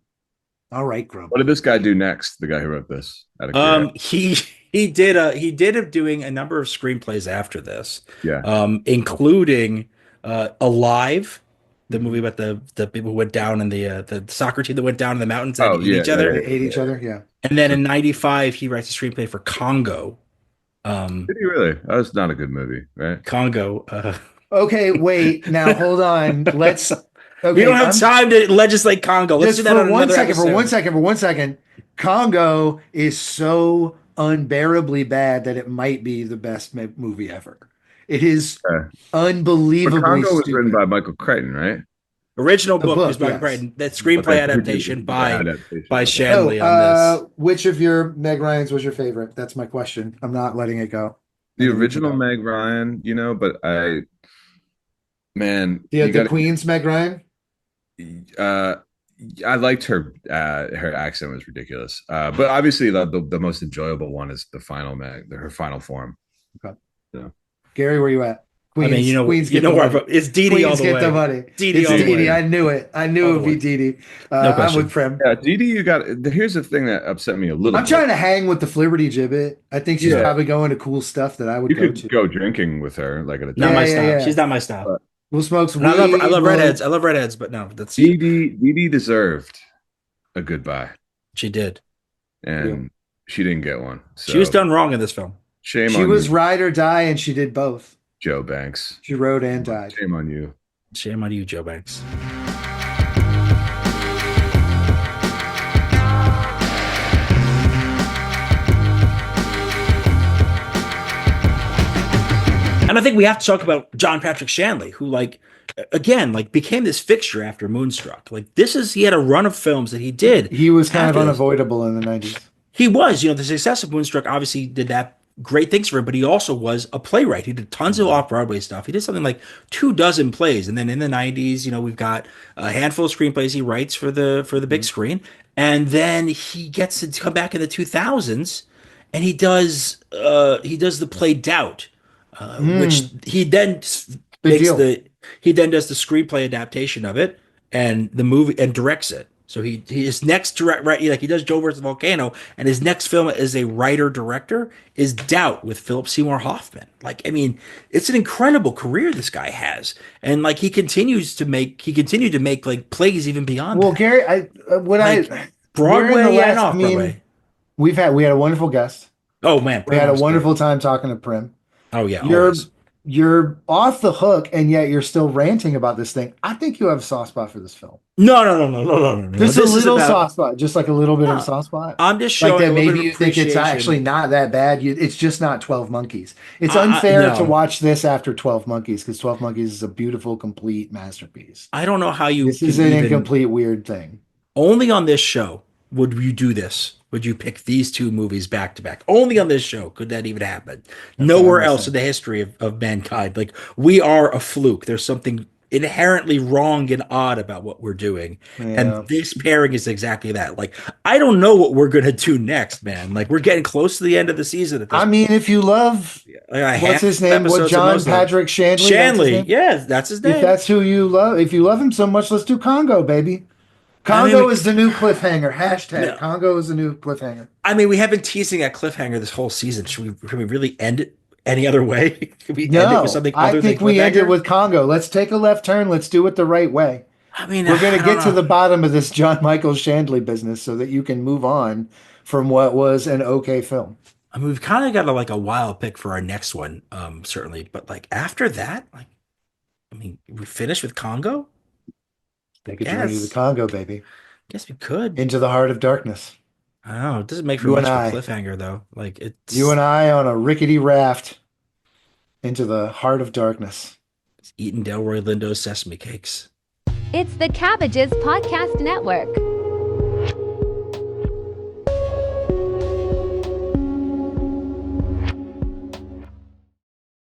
[SPEAKER 2] All right, Grump.
[SPEAKER 1] What did this guy do next? The guy who wrote this? Out of curiosity.
[SPEAKER 3] He did of doing a number of screenplays after this,
[SPEAKER 1] Yeah.
[SPEAKER 3] including Alive, the movie
[SPEAKER 2] Mhm.
[SPEAKER 3] about the people who went down in the soccer team that went down in the mountains and
[SPEAKER 1] Oh,
[SPEAKER 3] ate
[SPEAKER 1] yeah,
[SPEAKER 3] each other.
[SPEAKER 2] They ate each other. Yeah.
[SPEAKER 3] And then in '95, he writes a screenplay for Congo.
[SPEAKER 1] Did he really? That was not a good movie, right?
[SPEAKER 3] Congo.
[SPEAKER 2] Okay, wait. Now hold on. Let's.
[SPEAKER 3] We
[SPEAKER 2] Okay,
[SPEAKER 3] don't have time to legislate Congo. Let's
[SPEAKER 2] just
[SPEAKER 3] do that
[SPEAKER 2] for
[SPEAKER 3] on
[SPEAKER 2] one
[SPEAKER 3] another
[SPEAKER 2] second. For
[SPEAKER 3] episode.
[SPEAKER 2] 1 second. For 1 second. Congo is so unbearably bad that it might be the best movie ever. It is
[SPEAKER 1] Yeah. But
[SPEAKER 2] unbelievably
[SPEAKER 1] Congo was written
[SPEAKER 2] stupid.
[SPEAKER 1] by Michael Crichton, right?
[SPEAKER 3] Original
[SPEAKER 2] The
[SPEAKER 3] book
[SPEAKER 2] book,
[SPEAKER 3] was by
[SPEAKER 2] yes.
[SPEAKER 3] Crichton. That
[SPEAKER 1] But
[SPEAKER 3] screenplay
[SPEAKER 1] they
[SPEAKER 3] adaptation
[SPEAKER 1] did the
[SPEAKER 3] by
[SPEAKER 1] adaptation.
[SPEAKER 3] by
[SPEAKER 1] Okay.
[SPEAKER 3] Shanley on this.
[SPEAKER 2] Which of your Meg Ryans was your favorite? That's my question. I'm not letting it go.
[SPEAKER 1] The
[SPEAKER 2] And then we can
[SPEAKER 1] original
[SPEAKER 2] go.
[SPEAKER 1] Meg Ryan, but man,
[SPEAKER 2] The
[SPEAKER 1] you got
[SPEAKER 2] Queen's Meg Ryan.
[SPEAKER 1] uh I liked her accent was ridiculous. But obviously the most enjoyable one is the final Meg, her final form.
[SPEAKER 2] Okay.
[SPEAKER 1] Yeah.
[SPEAKER 2] Gary, where you at?
[SPEAKER 3] I mean,
[SPEAKER 2] Queens
[SPEAKER 3] you
[SPEAKER 2] get
[SPEAKER 3] know
[SPEAKER 2] the
[SPEAKER 3] where
[SPEAKER 2] money.
[SPEAKER 3] it's Dee Dee all
[SPEAKER 2] Queens
[SPEAKER 3] the
[SPEAKER 2] get the
[SPEAKER 3] way.
[SPEAKER 2] money.
[SPEAKER 3] Dee Dee
[SPEAKER 2] It's
[SPEAKER 3] all the
[SPEAKER 2] Dee Dee.
[SPEAKER 3] way.
[SPEAKER 2] I knew it. I knew
[SPEAKER 3] All
[SPEAKER 2] it
[SPEAKER 3] the
[SPEAKER 2] would be
[SPEAKER 3] way.
[SPEAKER 2] Dee Dee.
[SPEAKER 3] No
[SPEAKER 2] I'm
[SPEAKER 3] question.
[SPEAKER 2] with Prem.
[SPEAKER 1] Yeah, Didi, here's the thing that upset me a little
[SPEAKER 2] I'm
[SPEAKER 1] bit.
[SPEAKER 2] trying to hang with the flibbertigibbet. I think she's
[SPEAKER 1] Yeah.
[SPEAKER 2] probably going to cool stuff that I would
[SPEAKER 1] You
[SPEAKER 2] go
[SPEAKER 1] could
[SPEAKER 2] to.
[SPEAKER 1] go drinking with her like at a
[SPEAKER 3] Not
[SPEAKER 2] Yeah,
[SPEAKER 3] my
[SPEAKER 2] yeah,
[SPEAKER 3] style.
[SPEAKER 2] yeah.
[SPEAKER 3] She's not my style.
[SPEAKER 1] But
[SPEAKER 2] We'll smoke some
[SPEAKER 3] And I
[SPEAKER 2] weed.
[SPEAKER 3] love
[SPEAKER 2] we'll-
[SPEAKER 3] redheads. I love redheads, but no, that's
[SPEAKER 1] Didi deserved a goodbye,
[SPEAKER 3] she did.
[SPEAKER 1] and she didn't get one. So
[SPEAKER 3] She was done wrong in this film.
[SPEAKER 1] shame
[SPEAKER 2] She
[SPEAKER 1] on
[SPEAKER 2] was
[SPEAKER 1] you,
[SPEAKER 2] ride or die, and she did both.
[SPEAKER 1] Joe Banks.
[SPEAKER 2] She rode and died.
[SPEAKER 1] Shame on you.
[SPEAKER 3] Shame on you, Joe Banks. And I think we have to talk about John Patrick Shanley, who again became this fixture after Moonstruck. He had a run of films that he did.
[SPEAKER 2] He was kind of
[SPEAKER 3] after this.
[SPEAKER 2] unavoidable in the 90s.
[SPEAKER 3] He was, the success of Moonstruck obviously did that great things for him, but he also was a playwright. He did tons of off-Broadway stuff. He did something like 24 plays. And then in the 90s, we've got a handful of screenplays he writes for the big screen. And then he gets to come back in the 2000s and he does the play Doubt, which he then
[SPEAKER 2] Big
[SPEAKER 3] makes
[SPEAKER 2] deal.
[SPEAKER 3] he then does the screenplay adaptation of it and the movie and directs it. So his next direct right like he does Joe versus the Volcano, and his next film as a writer director is Doubt with Philip Seymour Hoffman. Like, I mean, it's an incredible career this guy has, and like he continued to make like plays even beyond
[SPEAKER 2] Well,
[SPEAKER 3] that,
[SPEAKER 2] Gary,
[SPEAKER 3] like
[SPEAKER 2] we're in the
[SPEAKER 3] Broadway and
[SPEAKER 2] last, I
[SPEAKER 3] off
[SPEAKER 2] mean,
[SPEAKER 3] Broadway.
[SPEAKER 2] we had a wonderful guest.
[SPEAKER 3] Oh man,
[SPEAKER 2] We had a
[SPEAKER 3] PremRock's great.
[SPEAKER 2] wonderful time talking to Prim.
[SPEAKER 3] Oh yeah,
[SPEAKER 2] You're
[SPEAKER 3] always.
[SPEAKER 2] you're off the hook, and yet you're still ranting about this thing. I think you have a soft spot for this film.
[SPEAKER 3] No, no, no, no, no, no, no, no.
[SPEAKER 2] Just a
[SPEAKER 3] This is
[SPEAKER 2] little
[SPEAKER 3] about.
[SPEAKER 2] soft spot, just like a little bit of a
[SPEAKER 3] No,
[SPEAKER 2] soft spot.
[SPEAKER 3] I'm just
[SPEAKER 2] Like
[SPEAKER 3] showing
[SPEAKER 2] that
[SPEAKER 3] a little bit
[SPEAKER 2] maybe
[SPEAKER 3] of
[SPEAKER 2] you think it's actually
[SPEAKER 3] appreciation.
[SPEAKER 2] not that bad. It's just not 12 Monkeys. It's unfair to
[SPEAKER 3] No,
[SPEAKER 2] watch this after 12 Monkeys because 12 Monkeys is a beautiful, complete masterpiece.
[SPEAKER 3] I don't know how you
[SPEAKER 2] This is
[SPEAKER 3] can
[SPEAKER 2] an
[SPEAKER 3] even.
[SPEAKER 2] incomplete, weird thing.
[SPEAKER 3] Only on this show would you do this. Would you pick these two movies back to back? Only on this show could that even happen.
[SPEAKER 2] Okay, I'm
[SPEAKER 3] Nowhere else in
[SPEAKER 2] listening.
[SPEAKER 3] the history of mankind. Like, we are a fluke. There's something inherently wrong and odd about what we're doing. And
[SPEAKER 2] Yeah.
[SPEAKER 3] this pairing is exactly that. Like, I don't know what we're gonna do next, man. Like, we're getting close to the end of the season at
[SPEAKER 2] I
[SPEAKER 3] this
[SPEAKER 2] mean, if you love,
[SPEAKER 3] like a
[SPEAKER 2] what's
[SPEAKER 3] half
[SPEAKER 2] his name? What
[SPEAKER 3] episodes at
[SPEAKER 2] John
[SPEAKER 3] most left.
[SPEAKER 2] Patrick Shanley? That's his
[SPEAKER 3] Shanley,
[SPEAKER 2] name.
[SPEAKER 3] yeah, that's his
[SPEAKER 2] If
[SPEAKER 3] name.
[SPEAKER 2] that's who you love, if you love him so much, let's do Congo, baby.
[SPEAKER 3] I mean,
[SPEAKER 2] Congo is the new cliffhanger. Hashtag
[SPEAKER 3] no,
[SPEAKER 2] Congo is the new cliffhanger.
[SPEAKER 3] I mean, we have been teasing that cliffhanger this whole season. Should we really end it any other way? Could we end it with
[SPEAKER 2] No,
[SPEAKER 3] something
[SPEAKER 2] I
[SPEAKER 3] other than
[SPEAKER 2] think we end it
[SPEAKER 3] cliffhanger?
[SPEAKER 2] with Congo. Let's take a left turn. Let's do it the right way.
[SPEAKER 3] I mean,
[SPEAKER 2] We're going
[SPEAKER 3] I
[SPEAKER 2] to
[SPEAKER 3] don't
[SPEAKER 2] get to
[SPEAKER 3] know.
[SPEAKER 2] the bottom of this John Michael Shandley business so that you can move on from what was an okay film.
[SPEAKER 3] I mean, we've kind of got a wild pick for our next one, certainly. But like after that, like, I mean, we finished with Congo.
[SPEAKER 2] Take a journey to the
[SPEAKER 3] Yes,
[SPEAKER 2] Congo, baby.
[SPEAKER 3] guess we could.
[SPEAKER 2] Into the heart of darkness.
[SPEAKER 3] I don't know. It doesn't make for
[SPEAKER 2] You and
[SPEAKER 3] much of a
[SPEAKER 2] I.
[SPEAKER 3] cliffhanger though. Like
[SPEAKER 2] You and I on a rickety raft into the heart of darkness.
[SPEAKER 3] it's eating Delroy Lindo's sesame cakes.
[SPEAKER 4] It's the Cabbages Podcast Network.